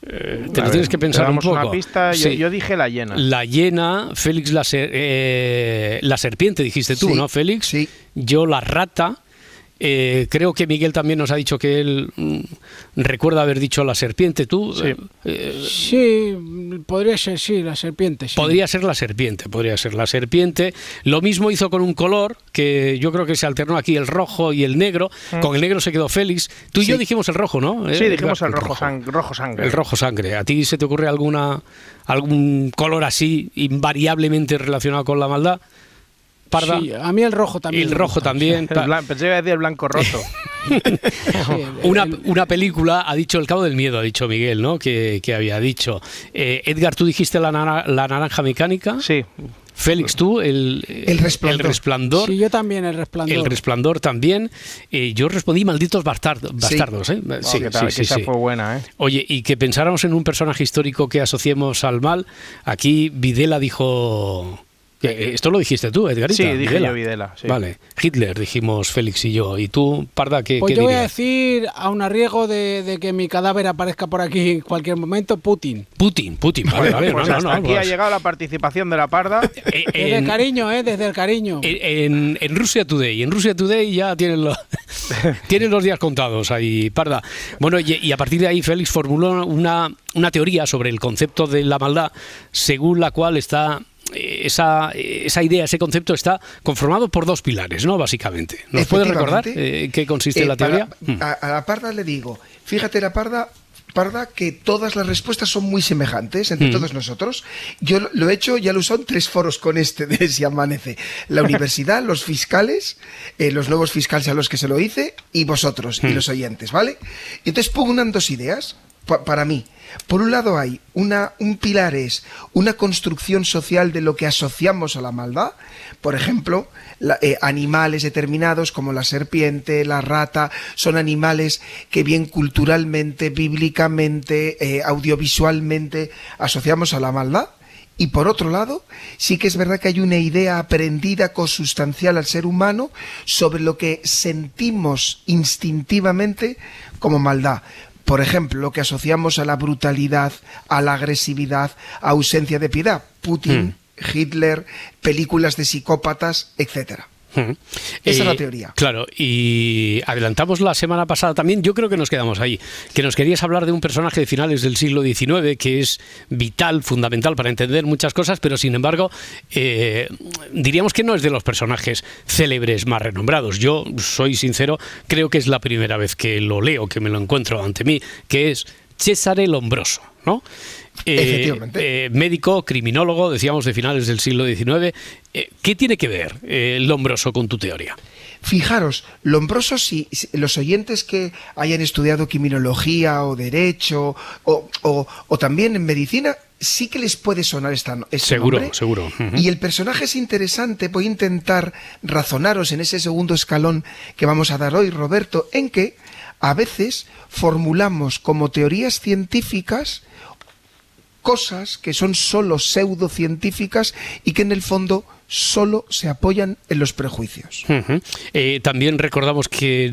Speaker 4: Te lo tienes que pensar un poco.
Speaker 3: Una pista,
Speaker 4: sí.
Speaker 3: Yo dije la hiena.
Speaker 4: La hiena, Félix la serpiente, dijiste tú, sí, ¿no, Félix?
Speaker 11: Sí.
Speaker 4: Yo la rata. Creo que Miguel también nos ha dicho que él recuerda haber dicho la serpiente. ¿Tú?
Speaker 5: Sí, sí, podría ser, sí, la serpiente. Sí.
Speaker 4: Podría ser la serpiente. Lo mismo hizo con un color, que yo creo que se alternó aquí el rojo y el negro. Con el negro se quedó Félix. Tú y yo dijimos el rojo, ¿no?
Speaker 3: Sí, dijimos el rojo sangre.
Speaker 4: El rojo sangre. ¿A ti se te ocurre algún color así, invariablemente relacionado con la maldad? Parda.
Speaker 5: Sí, a mí el rojo también.
Speaker 4: El rojo también.
Speaker 3: Pensé que iba a decir el blanco roto.
Speaker 4: Una película, ha dicho El Cabo del Miedo, ha dicho Miguel, ¿no? Que había dicho. Edgar, ¿tú dijiste la naranja mecánica?
Speaker 3: Sí.
Speaker 4: Félix, tú, el resplandor.
Speaker 5: Sí, yo también, el resplandor.
Speaker 4: El resplandor también. Yo respondí malditos bastardos, ¿eh?
Speaker 3: Sí, esa fue buena, ¿eh?
Speaker 4: Oye, y que pensáramos en un personaje histórico que asociemos al mal. Aquí Videla dijo... Esto lo dijiste tú, Edgarita.
Speaker 3: Sí, dije yo Videla. Sí.
Speaker 4: Vale. Hitler, dijimos Félix y yo. ¿Y tú, Parda, qué
Speaker 5: Pues yo
Speaker 4: dirías?
Speaker 5: voy a decir, aun a riesgo de que mi cadáver aparezca por aquí en cualquier momento, Putin.
Speaker 4: Putin. Vale,
Speaker 3: pues hasta aquí ha llegado la participación de la Parda.
Speaker 5: Desde el cariño, desde el cariño.
Speaker 4: En Russia Today. En Russia Today ya tienen los días contados ahí, Parda. Bueno, y a partir de ahí Félix formuló una teoría sobre el concepto de la maldad, según la cual esa idea, ese concepto está conformado por 2 pilares, ¿no? Básicamente. ¿Nos puedes recordar qué consiste la teoría?
Speaker 11: A la Parda le digo, fíjate la Parda, que todas las respuestas son muy semejantes entre todos nosotros. Yo lo he hecho, ya lo he usado en 3 foros con de Si Amanece. La universidad, los fiscales, los nuevos fiscales a los que se lo hice, y vosotros, y los oyentes, ¿vale? Y entonces pugnan 2 ideas para mí. Por un lado hay un pilar es una construcción social de lo que asociamos a la maldad. Por ejemplo, animales determinados como la serpiente, la rata, son animales que bien culturalmente, bíblicamente, audiovisualmente asociamos a la maldad. Y por otro lado, sí que es verdad que hay una idea aprendida consustancial al ser humano sobre lo que sentimos instintivamente como maldad. Por ejemplo, lo que asociamos a la brutalidad, a la agresividad, a ausencia de piedad. Putin, Hitler, películas de psicópatas, etcétera. Esa es la teoría.
Speaker 4: Claro, y adelantamos la semana pasada también, yo creo que nos quedamos ahí, que nos querías hablar de un personaje de finales del siglo XIX que es vital, fundamental para entender muchas cosas, pero sin embargo diríamos que no es de los personajes célebres más renombrados. Yo soy sincero, creo que es la primera vez que lo leo, que me lo encuentro ante mí, que es Cesare Lombroso, ¿no? Médico, criminólogo, decíamos, de finales del siglo XIX. ¿Qué tiene que ver Lombroso con tu teoría?
Speaker 11: Fijaros, Lombroso, si los oyentes que hayan estudiado criminología o derecho o también en medicina, sí que les puede sonar este nombre.
Speaker 4: Seguro.
Speaker 11: Y el personaje es interesante. Voy a intentar razonaros en ese segundo escalón que vamos a dar hoy, Roberto, en que a veces formulamos como teorías científicas cosas que son solo pseudocientíficas y que en el fondo solo se apoyan en los prejuicios.
Speaker 4: También recordamos que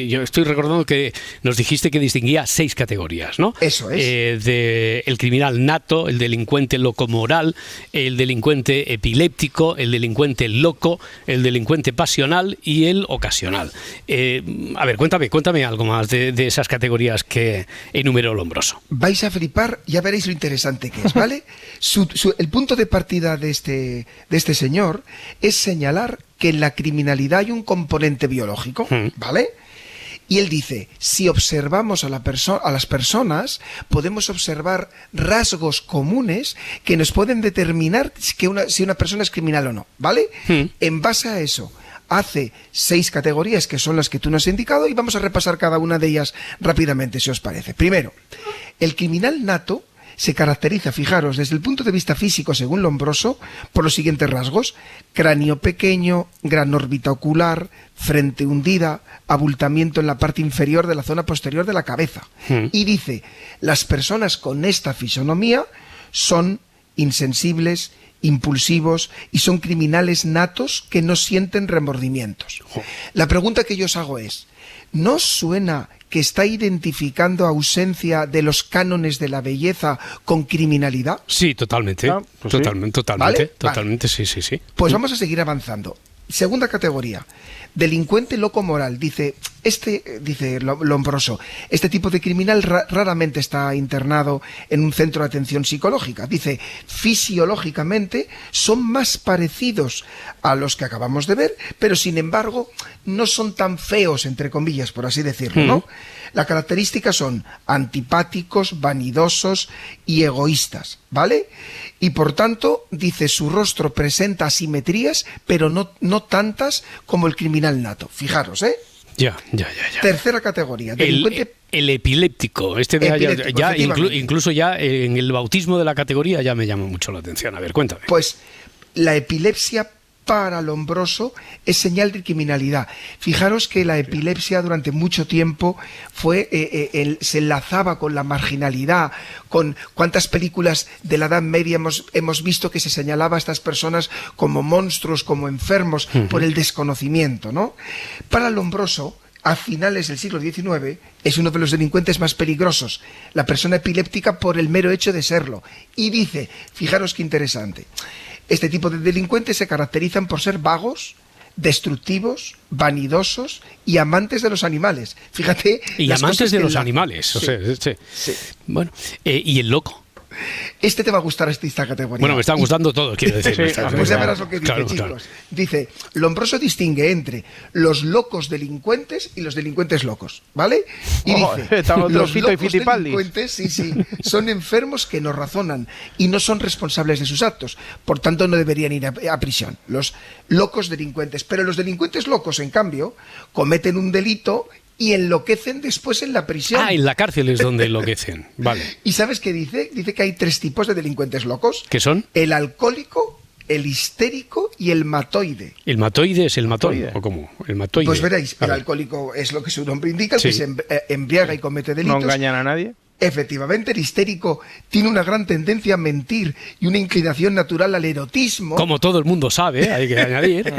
Speaker 4: yo estoy recordando que nos dijiste que distinguía 6 categorías, ¿no?
Speaker 11: Eso es.
Speaker 4: El criminal nato, el delincuente locomoral, el delincuente epiléptico, el delincuente loco, el delincuente pasional y el ocasional. A ver, cuéntame algo más de esas categorías que enumeró Lombroso.
Speaker 11: Vais a flipar, ya veréis lo interesante que es, ¿vale? El punto de partida de este señor es señalar que en la criminalidad hay un componente biológico, ¿vale? Y él dice, si observamos a las personas, podemos observar rasgos comunes que nos pueden determinar si una persona es criminal o no, ¿vale? En base a eso, hace 6 categorías que son las que tú nos has indicado y vamos a repasar cada una de ellas rápidamente, si os parece. Primero, el criminal nato se caracteriza, fijaros, desde el punto de vista físico, según Lombroso, por los siguientes rasgos: cráneo pequeño, gran órbita ocular, frente hundida, abultamiento en la parte inferior de la zona posterior de la cabeza. Y dice, las personas con esta fisonomía son insensibles, impulsivos y son criminales natos que no sienten remordimientos. La pregunta que yo os hago es, ¿no os suena que está identificando ausencia de los cánones de la belleza con criminalidad?
Speaker 4: Sí, totalmente. Totalmente,
Speaker 11: ¿Vale?
Speaker 4: Totalmente, sí.
Speaker 11: Pues vamos a seguir avanzando. Segunda categoría, delincuente loco moral. Dice Lombroso, este tipo de criminal raramente está internado en un centro de atención psicológica. Dice, fisiológicamente son más parecidos a los que acabamos de ver, pero sin embargo no son tan feos, entre comillas, por así decirlo, ¿no? Las características son antipáticos, vanidosos y egoístas, ¿vale? Y por tanto, dice, su rostro presenta asimetrías, pero no tantas como el criminal nato. Fijaros, ¿eh?
Speaker 4: Ya.
Speaker 11: Tercera categoría, delincuente...
Speaker 4: El epiléptico. Incluso ya en el bautismo de la categoría ya me llama mucho la atención. A ver, cuéntame.
Speaker 11: Pues la epilepsia para Lombroso es señal de criminalidad. Fijaros que la epilepsia durante mucho tiempo se enlazaba con la marginalidad, con cuántas películas de la Edad Media hemos visto que se señalaba a estas personas como monstruos, como enfermos, por el desconocimiento, ¿no? Para Lombroso, a finales del siglo XIX, es uno de los delincuentes más peligrosos, la persona epiléptica por el mero hecho de serlo. Y dice, fijaros qué interesante, este tipo de delincuentes se caracterizan por ser vagos, destructivos, vanidosos y amantes de los animales. Fíjate.
Speaker 4: Y amantes de los animales.
Speaker 11: Sí.
Speaker 4: Bueno, ¿y el loco?
Speaker 11: Este te va a gustar esta categoría.
Speaker 4: Bueno, me están gustando todos, quiero decir.
Speaker 11: Pues ya verás lo que dice, chicos. Claro. Dice, Lombroso distingue entre los locos delincuentes y los delincuentes locos, ¿vale? Y dice, los locos delincuentes, son enfermos que no razonan y no son responsables de sus actos, por tanto no deberían ir a prisión. Los locos delincuentes. Pero los delincuentes locos, en cambio, cometen un delito y enloquecen después en la prisión.
Speaker 4: En la cárcel es donde enloquecen. Vale.
Speaker 11: ¿Y sabes qué dice? Dice que hay 3 tipos de delincuentes locos.
Speaker 4: ¿Qué son?
Speaker 11: El alcohólico, el histérico y el matoide.
Speaker 4: ¿El matoide es el matón? ¿O cómo? El matoide.
Speaker 11: Pues veréis, el alcohólico es lo que su nombre indica, el que se embriaga y comete delitos.
Speaker 3: No engañan a nadie.
Speaker 11: Efectivamente, el histérico tiene una gran tendencia a mentir y una inclinación natural al erotismo.
Speaker 4: Como todo el mundo sabe, hay que añadir.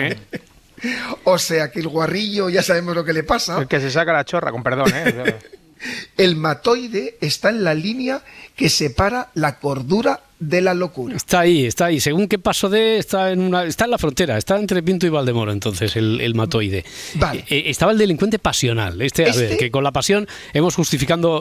Speaker 11: O sea que el guarrillo ya sabemos lo que le pasa.
Speaker 3: El que se saca la chorra, con perdón.
Speaker 11: El matoide está en la línea que separa la cordura de la locura.
Speaker 4: Está ahí. Según qué paso está en la frontera, está entre Pinto y Valdemoro, entonces, el matoide.
Speaker 11: Vale.
Speaker 4: Estaba el delincuente pasional. A ver, que con la pasión hemos justificado,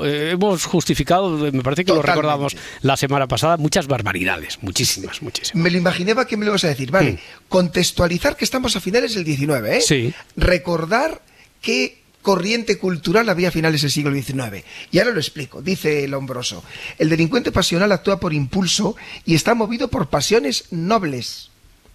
Speaker 4: me parece que lo recordábamos la semana pasada, muchas barbaridades, muchísimas.
Speaker 11: Me lo imaginaba que me lo ibas a decir. Vale, contextualizar que estamos a finales del XIX, ¿eh?
Speaker 4: Sí.
Speaker 11: Recordar que corriente cultural había a finales del siglo XIX. Y ahora lo explico. Dice Lombroso, el delincuente pasional actúa por impulso y está movido por pasiones nobles.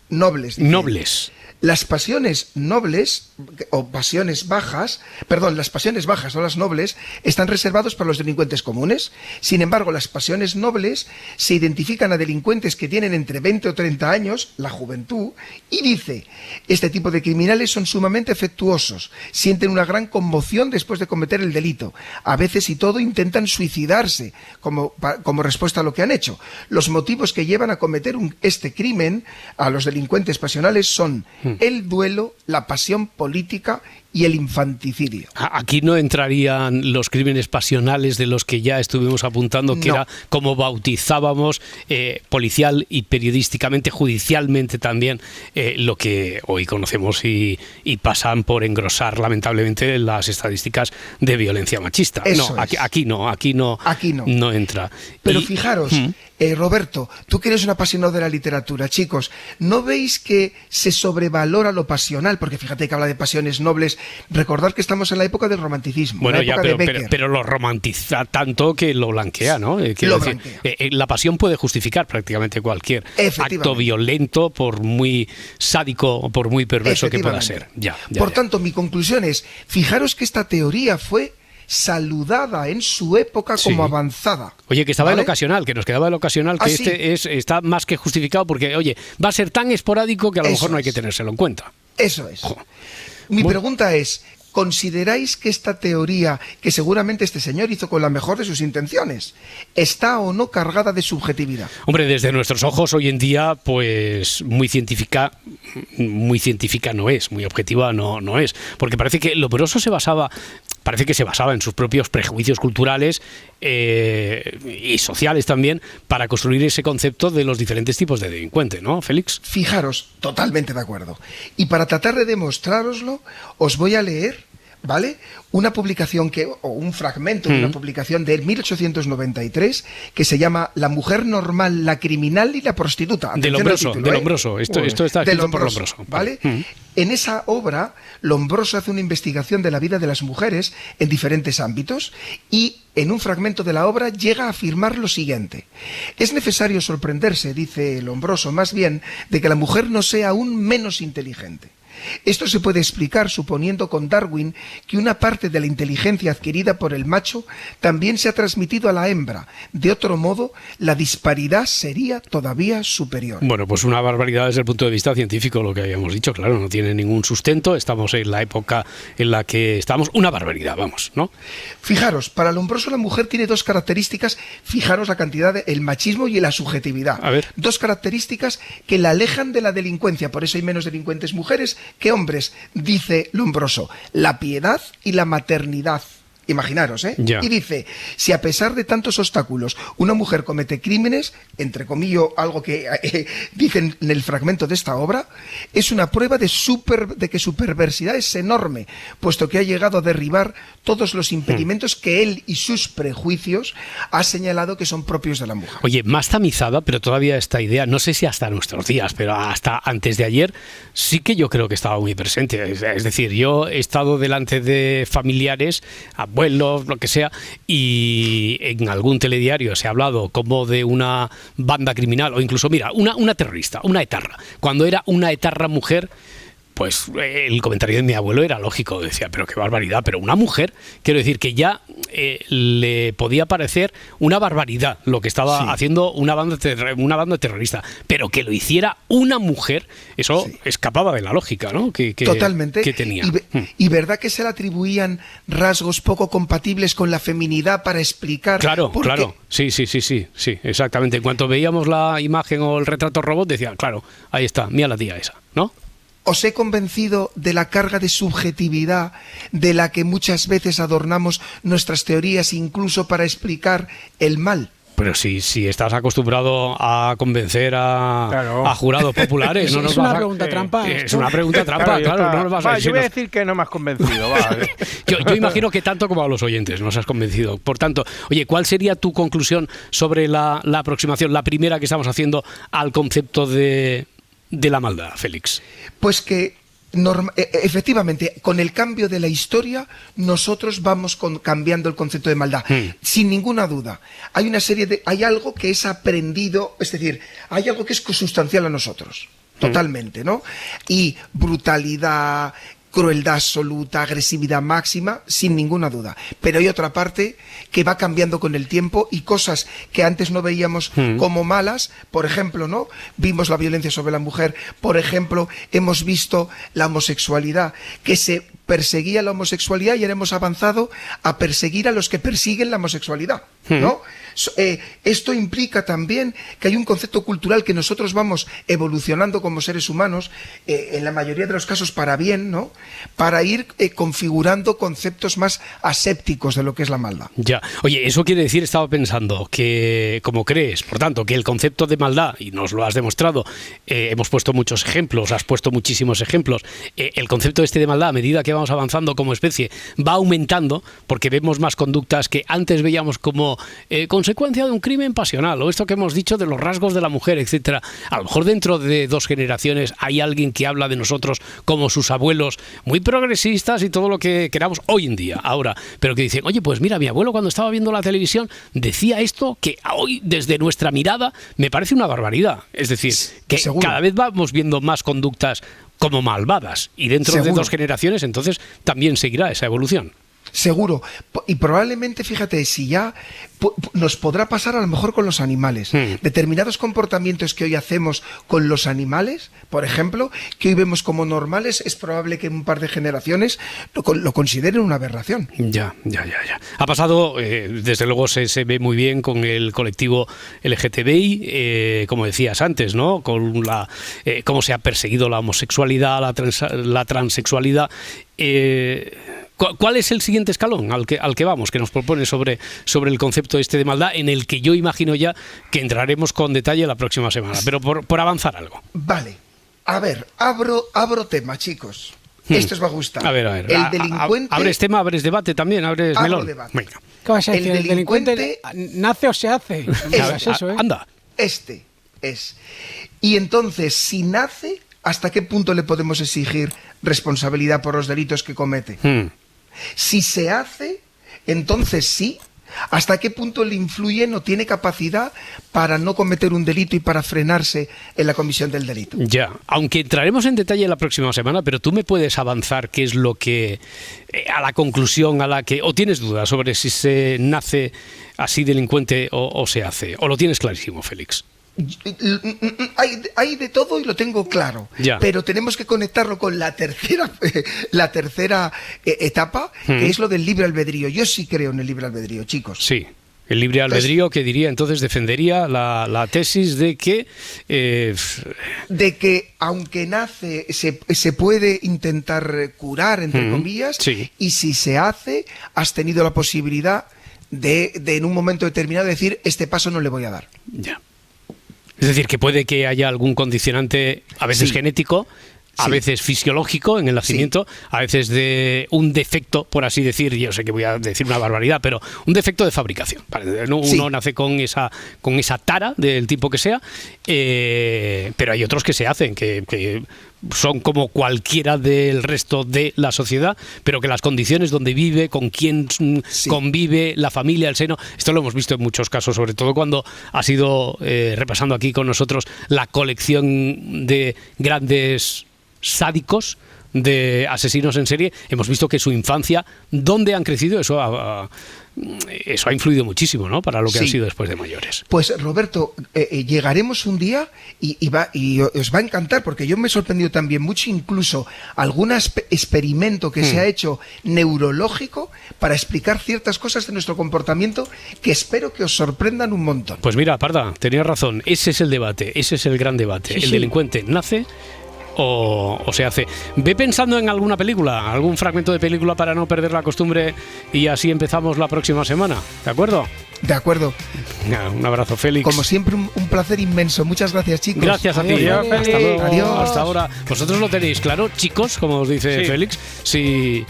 Speaker 11: Nobles. Las pasiones nobles o pasiones bajas, las pasiones bajas o las nobles están reservados para los delincuentes comunes. Sin embargo, las pasiones nobles se identifican a delincuentes que tienen entre 20 o 30 años, la juventud, y dice, este tipo de criminales son sumamente afectuosos, sienten una gran conmoción después de cometer el delito. A veces y todo intentan suicidarse como respuesta a lo que han hecho. Los motivos que llevan a cometer este crimen a los delincuentes pasionales son el duelo, la pasión política y el infanticidio.
Speaker 4: Aquí no entrarían los crímenes pasionales de los que ya estuvimos apuntando, que era como bautizábamos policial y periodísticamente, judicialmente también, lo que hoy conocemos y pasan por engrosar lamentablemente las estadísticas de violencia machista. Aquí no entra.
Speaker 11: Pero fijaros, Roberto, tú que eres un apasionado de la literatura, chicos, ¿no veis que se sobrevalora lo pasional? Porque fíjate que habla de pasiones nobles. Recordad que estamos en la época del romanticismo.
Speaker 4: Bueno,
Speaker 11: la época
Speaker 4: ya,
Speaker 11: de Becker.
Speaker 4: pero lo romantiza tanto que lo blanquea, ¿no? La pasión puede justificar prácticamente cualquier acto violento, por muy sádico o por muy perverso que pueda ser. Por
Speaker 11: tanto, mi conclusión es, fijaros que esta teoría fue saludada en su época como avanzada.
Speaker 4: Oye, que estaba el ocasional, que nos quedaba el ocasional, que está más que justificado porque, oye, va a ser tan esporádico que a lo mejor no hay que tenérselo en cuenta.
Speaker 11: Eso es. Mi pregunta es, ¿consideráis que esta teoría, que seguramente este señor hizo con la mejor de sus intenciones, está o no cargada de subjetividad?
Speaker 4: Hombre, desde nuestros ojos hoy en día, pues muy científica no es, muy objetiva no es, porque parece que Lombroso se basaba en sus propios prejuicios culturales y sociales también para construir ese concepto de los diferentes tipos de delincuente, ¿no, Félix?
Speaker 11: Fijaros, totalmente de acuerdo. Y para tratar de demostrároslo, os voy a leer, ¿vale?, una publicación o un fragmento de una publicación de 1893 que se llama La mujer normal, la criminal y la prostituta.
Speaker 4: De Lombroso. Esto está escrito por Lombroso.
Speaker 11: ¿Vale? En esa obra, Lombroso hace una investigación de la vida de las mujeres en diferentes ámbitos y en un fragmento de la obra llega a afirmar lo siguiente. Es necesario sorprenderse, dice Lombroso, más bien, de que la mujer no sea aún menos inteligente. Esto se puede explicar suponiendo con Darwin que una parte de la inteligencia adquirida por el macho también se ha transmitido a la hembra. De otro modo, la disparidad sería todavía superior.
Speaker 4: Bueno, pues una barbaridad desde el punto de vista científico, lo que habíamos dicho, claro, no tiene ningún sustento, estamos en la época en la que estamos, una barbaridad, vamos, ¿no?
Speaker 11: Fijaros, para Lombroso la mujer tiene dos características, fijaros la cantidad el machismo y la subjetividad.
Speaker 4: A ver.
Speaker 11: Dos características que la alejan de la delincuencia, por eso hay menos delincuentes mujeres que hombres, dice Lombroso, la piedad y la maternidad. Imaginaros, ¿eh?
Speaker 4: Ya.
Speaker 11: Y dice, si a pesar de tantos obstáculos una mujer comete crímenes, entre comillas, algo que dicen en el fragmento de esta obra, es una prueba de que su perversidad es enorme, puesto que ha llegado a derribar todos los impedimentos que él y sus prejuicios ha señalado que son propios de la mujer.
Speaker 4: Oye, más tamizada, pero todavía esta idea, no sé si hasta nuestros días, pero hasta antes de ayer, sí que yo creo que estaba muy presente. Es decir, yo he estado delante de familiares, abuelos, lo que sea, y en algún telediario se ha hablado como de una banda criminal, o incluso, mira, una terrorista, una etarra. Cuando era una etarra mujer, pues el comentario de mi abuelo era lógico, decía, pero qué barbaridad, pero una mujer, quiero decir que ya le podía parecer una barbaridad lo que estaba haciendo una banda terrorista, pero que lo hiciera una mujer, eso escapaba de la lógica, ¿no?
Speaker 11: Totalmente.
Speaker 4: Que tenía.
Speaker 11: Y verdad que se le atribuían rasgos poco compatibles con la feminidad para explicar.
Speaker 4: Claro. Sí, exactamente. En cuanto veíamos la imagen o el retrato robot, decía, claro, ahí está, mira la tía esa, ¿no?
Speaker 11: ¿Os he convencido de la carga de subjetividad de la que muchas veces adornamos nuestras teorías incluso para explicar el mal?
Speaker 4: Pero si estás acostumbrado a convencer a jurados populares,
Speaker 5: es una pregunta trampa.
Speaker 4: Es una pregunta trampa, claro. No nos vas a decir.
Speaker 3: Yo voy a decir que no me has convencido. Vale.
Speaker 4: Yo imagino que tanto como a los oyentes nos has convencido. Por tanto, oye, ¿cuál sería tu conclusión sobre la aproximación, la primera que estamos haciendo al concepto de la maldad, Félix?
Speaker 11: Pues que efectivamente, con el cambio de la historia, nosotros vamos cambiando el concepto de maldad, sin ninguna duda. Hay algo que es aprendido, es decir, hay algo que es consustancial a nosotros. totalmente, ¿no? Y brutalidad, crueldad absoluta, agresividad máxima, sin ninguna duda. Pero hay otra parte que va cambiando con el tiempo y cosas que antes no veíamos como malas, por ejemplo, ¿no? Vimos la violencia sobre la mujer, por ejemplo, hemos visto la homosexualidad, que se perseguía la homosexualidad y ahora hemos avanzado a perseguir a los que persiguen la homosexualidad, ¿no? Esto implica también que hay un concepto cultural que nosotros vamos evolucionando como seres humanos, en la mayoría de los casos para bien, ¿no? Para ir configurando conceptos más asépticos de lo que es la maldad.
Speaker 4: Ya. Oye, eso quiere decir, estaba pensando, que como crees, por tanto, que el concepto de maldad, y nos lo has demostrado, hemos puesto muchos ejemplos, has puesto muchísimos ejemplos, el concepto este de maldad, a medida que vamos avanzando como especie, va aumentando, porque vemos más conductas que antes veíamos como consecuencia de un crimen pasional, o esto que hemos dicho de los rasgos de la mujer, etcétera. A lo mejor dentro de 2 generaciones hay alguien que habla de nosotros como sus abuelos, muy progresistas y todo lo que queramos hoy en día, ahora, pero que dicen, oye, pues mira, mi abuelo cuando estaba viendo la televisión decía esto que hoy, desde nuestra mirada, me parece una barbaridad. Es decir, que cada vez vamos viendo más conductas como malvadas, y dentro de 2 generaciones entonces también seguirá esa evolución.
Speaker 11: Seguro, y probablemente, fíjate, si ya nos podrá pasar a lo mejor con los animales. Determinados comportamientos que hoy hacemos con los animales, por ejemplo, que hoy vemos como normales, es probable que en un par de generaciones lo consideren una aberración. Ya.
Speaker 4: Ha pasado, desde luego se ve muy bien con el colectivo LGTBI, como decías antes, ¿no? Con cómo se ha perseguido la homosexualidad, la transexualidad. ¿Cuál es el siguiente escalón al que vamos, que nos propone sobre el concepto este de maldad, en el que yo imagino ya que entraremos con detalle la próxima semana, pero por avanzar algo?
Speaker 11: Vale, a ver, abro tema, chicos. Esto os va a gustar.
Speaker 4: A ver.
Speaker 11: El delincuente...
Speaker 4: ¿Abres tema, abres debate también? ¿Abres melón?
Speaker 11: Debate.
Speaker 4: Venga.
Speaker 5: ¿Qué vas a decir? ¿El delincuente nace o se hace?
Speaker 4: Anda.
Speaker 11: Este es. Y entonces, si nace, ¿hasta qué punto le podemos exigir responsabilidad por los delitos que comete? Si se hace, entonces sí. ¿Hasta qué punto le influye, no tiene capacidad para no cometer un delito y para frenarse en la comisión del delito?
Speaker 4: Ya, aunque entraremos en detalle la próxima semana, pero tú me puedes avanzar qué es lo que, a la conclusión a la que, o tienes dudas sobre si se nace así delincuente o se hace, o lo tienes clarísimo, Félix.
Speaker 11: Hay de todo y lo tengo claro, pero tenemos que conectarlo con la tercera etapa, que es lo del libre albedrío. Yo sí creo en el libre albedrío, chicos.
Speaker 4: Sí, el libre albedrío, que diría entonces, defendería la tesis de que
Speaker 11: aunque nace se puede intentar curar, entre comillas, y si se hace, has tenido la posibilidad de en un momento determinado decir, este paso no le voy a dar.
Speaker 4: Ya. Es decir, que puede que haya algún condicionante, a veces genético, a veces fisiológico en el nacimiento, a veces de un defecto, por así decir, yo sé que voy a decir una barbaridad, pero un defecto de fabricación. Uno nace con esa tara del tipo que sea, pero hay otros que se hacen, que son como cualquiera del resto de la sociedad, pero que las condiciones donde vive, con quién convive, la familia, el seno, esto lo hemos visto en muchos casos, sobre todo cuando ha sido, repasando aquí con nosotros, la colección de grandes sádicos, de asesinos en serie, hemos visto que su infancia, donde han crecido, eso ha influido muchísimo, ¿no?, para lo que han sido después de mayores.
Speaker 11: Pues Roberto, llegaremos un día y os va a encantar, porque yo me he sorprendido también mucho, incluso algún experimento que se ha hecho neurológico para explicar ciertas cosas de nuestro comportamiento que espero que os sorprendan un montón.
Speaker 4: Pues mira, Parda, tenías razón, ese es el debate, ese es el gran debate. El delincuente nace o se hace. Ve pensando en alguna película, algún fragmento de película para no perder la costumbre, y así empezamos la próxima semana, ¿de acuerdo?
Speaker 11: De acuerdo.
Speaker 4: Un abrazo, Félix.
Speaker 11: Como siempre, un placer inmenso. Muchas gracias, chicos.
Speaker 4: Gracias a ti. Hasta luego. Adiós. Hasta ahora. Vosotros lo tenéis claro, chicos, como os dice Félix. Si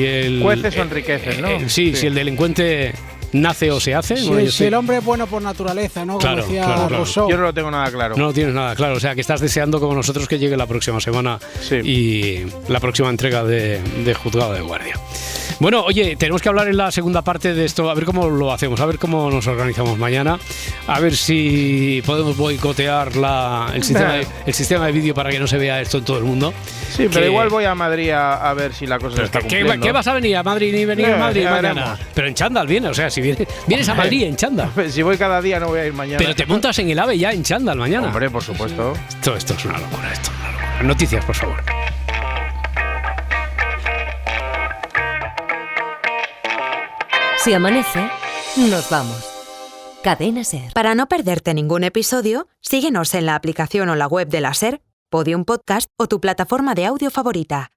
Speaker 4: el
Speaker 3: jueces o enriquecen, ¿no?
Speaker 4: Si el delincuente nace o se hace.
Speaker 5: Si el hombre es bueno por naturaleza, ¿no?
Speaker 4: Claro,
Speaker 5: como decía Rousseau.
Speaker 3: Yo no lo tengo nada claro.
Speaker 4: No lo tienes nada claro. O sea, que estás deseando, como nosotros, que llegue la próxima semana y la próxima entrega de Juzgado de Guardia. Bueno, oye, tenemos que hablar en la segunda parte de esto, a ver cómo lo hacemos, a ver cómo nos organizamos mañana, a ver si podemos boicotear el sistema de vídeo para que no se vea esto en todo el mundo.
Speaker 3: Sí, pero igual voy a Madrid a ver si la cosa se está cumpliendo.
Speaker 4: ¿Qué vas a venir a Madrid ni venir a Madrid mañana? Pero en chándal viene, o sea, si vienes a Madrid en chándal.
Speaker 3: Si voy cada día no voy a ir mañana.
Speaker 4: Pero te montas en el AVE ya en chándal mañana.
Speaker 3: Hombre, por supuesto.
Speaker 4: Esto es una locura, Noticias, por favor.
Speaker 2: Si amanece, nos vamos. Cadena SER.
Speaker 14: Para no perderte ningún episodio, síguenos en la aplicación o la web de la SER, Podium Podcast o tu plataforma de audio favorita.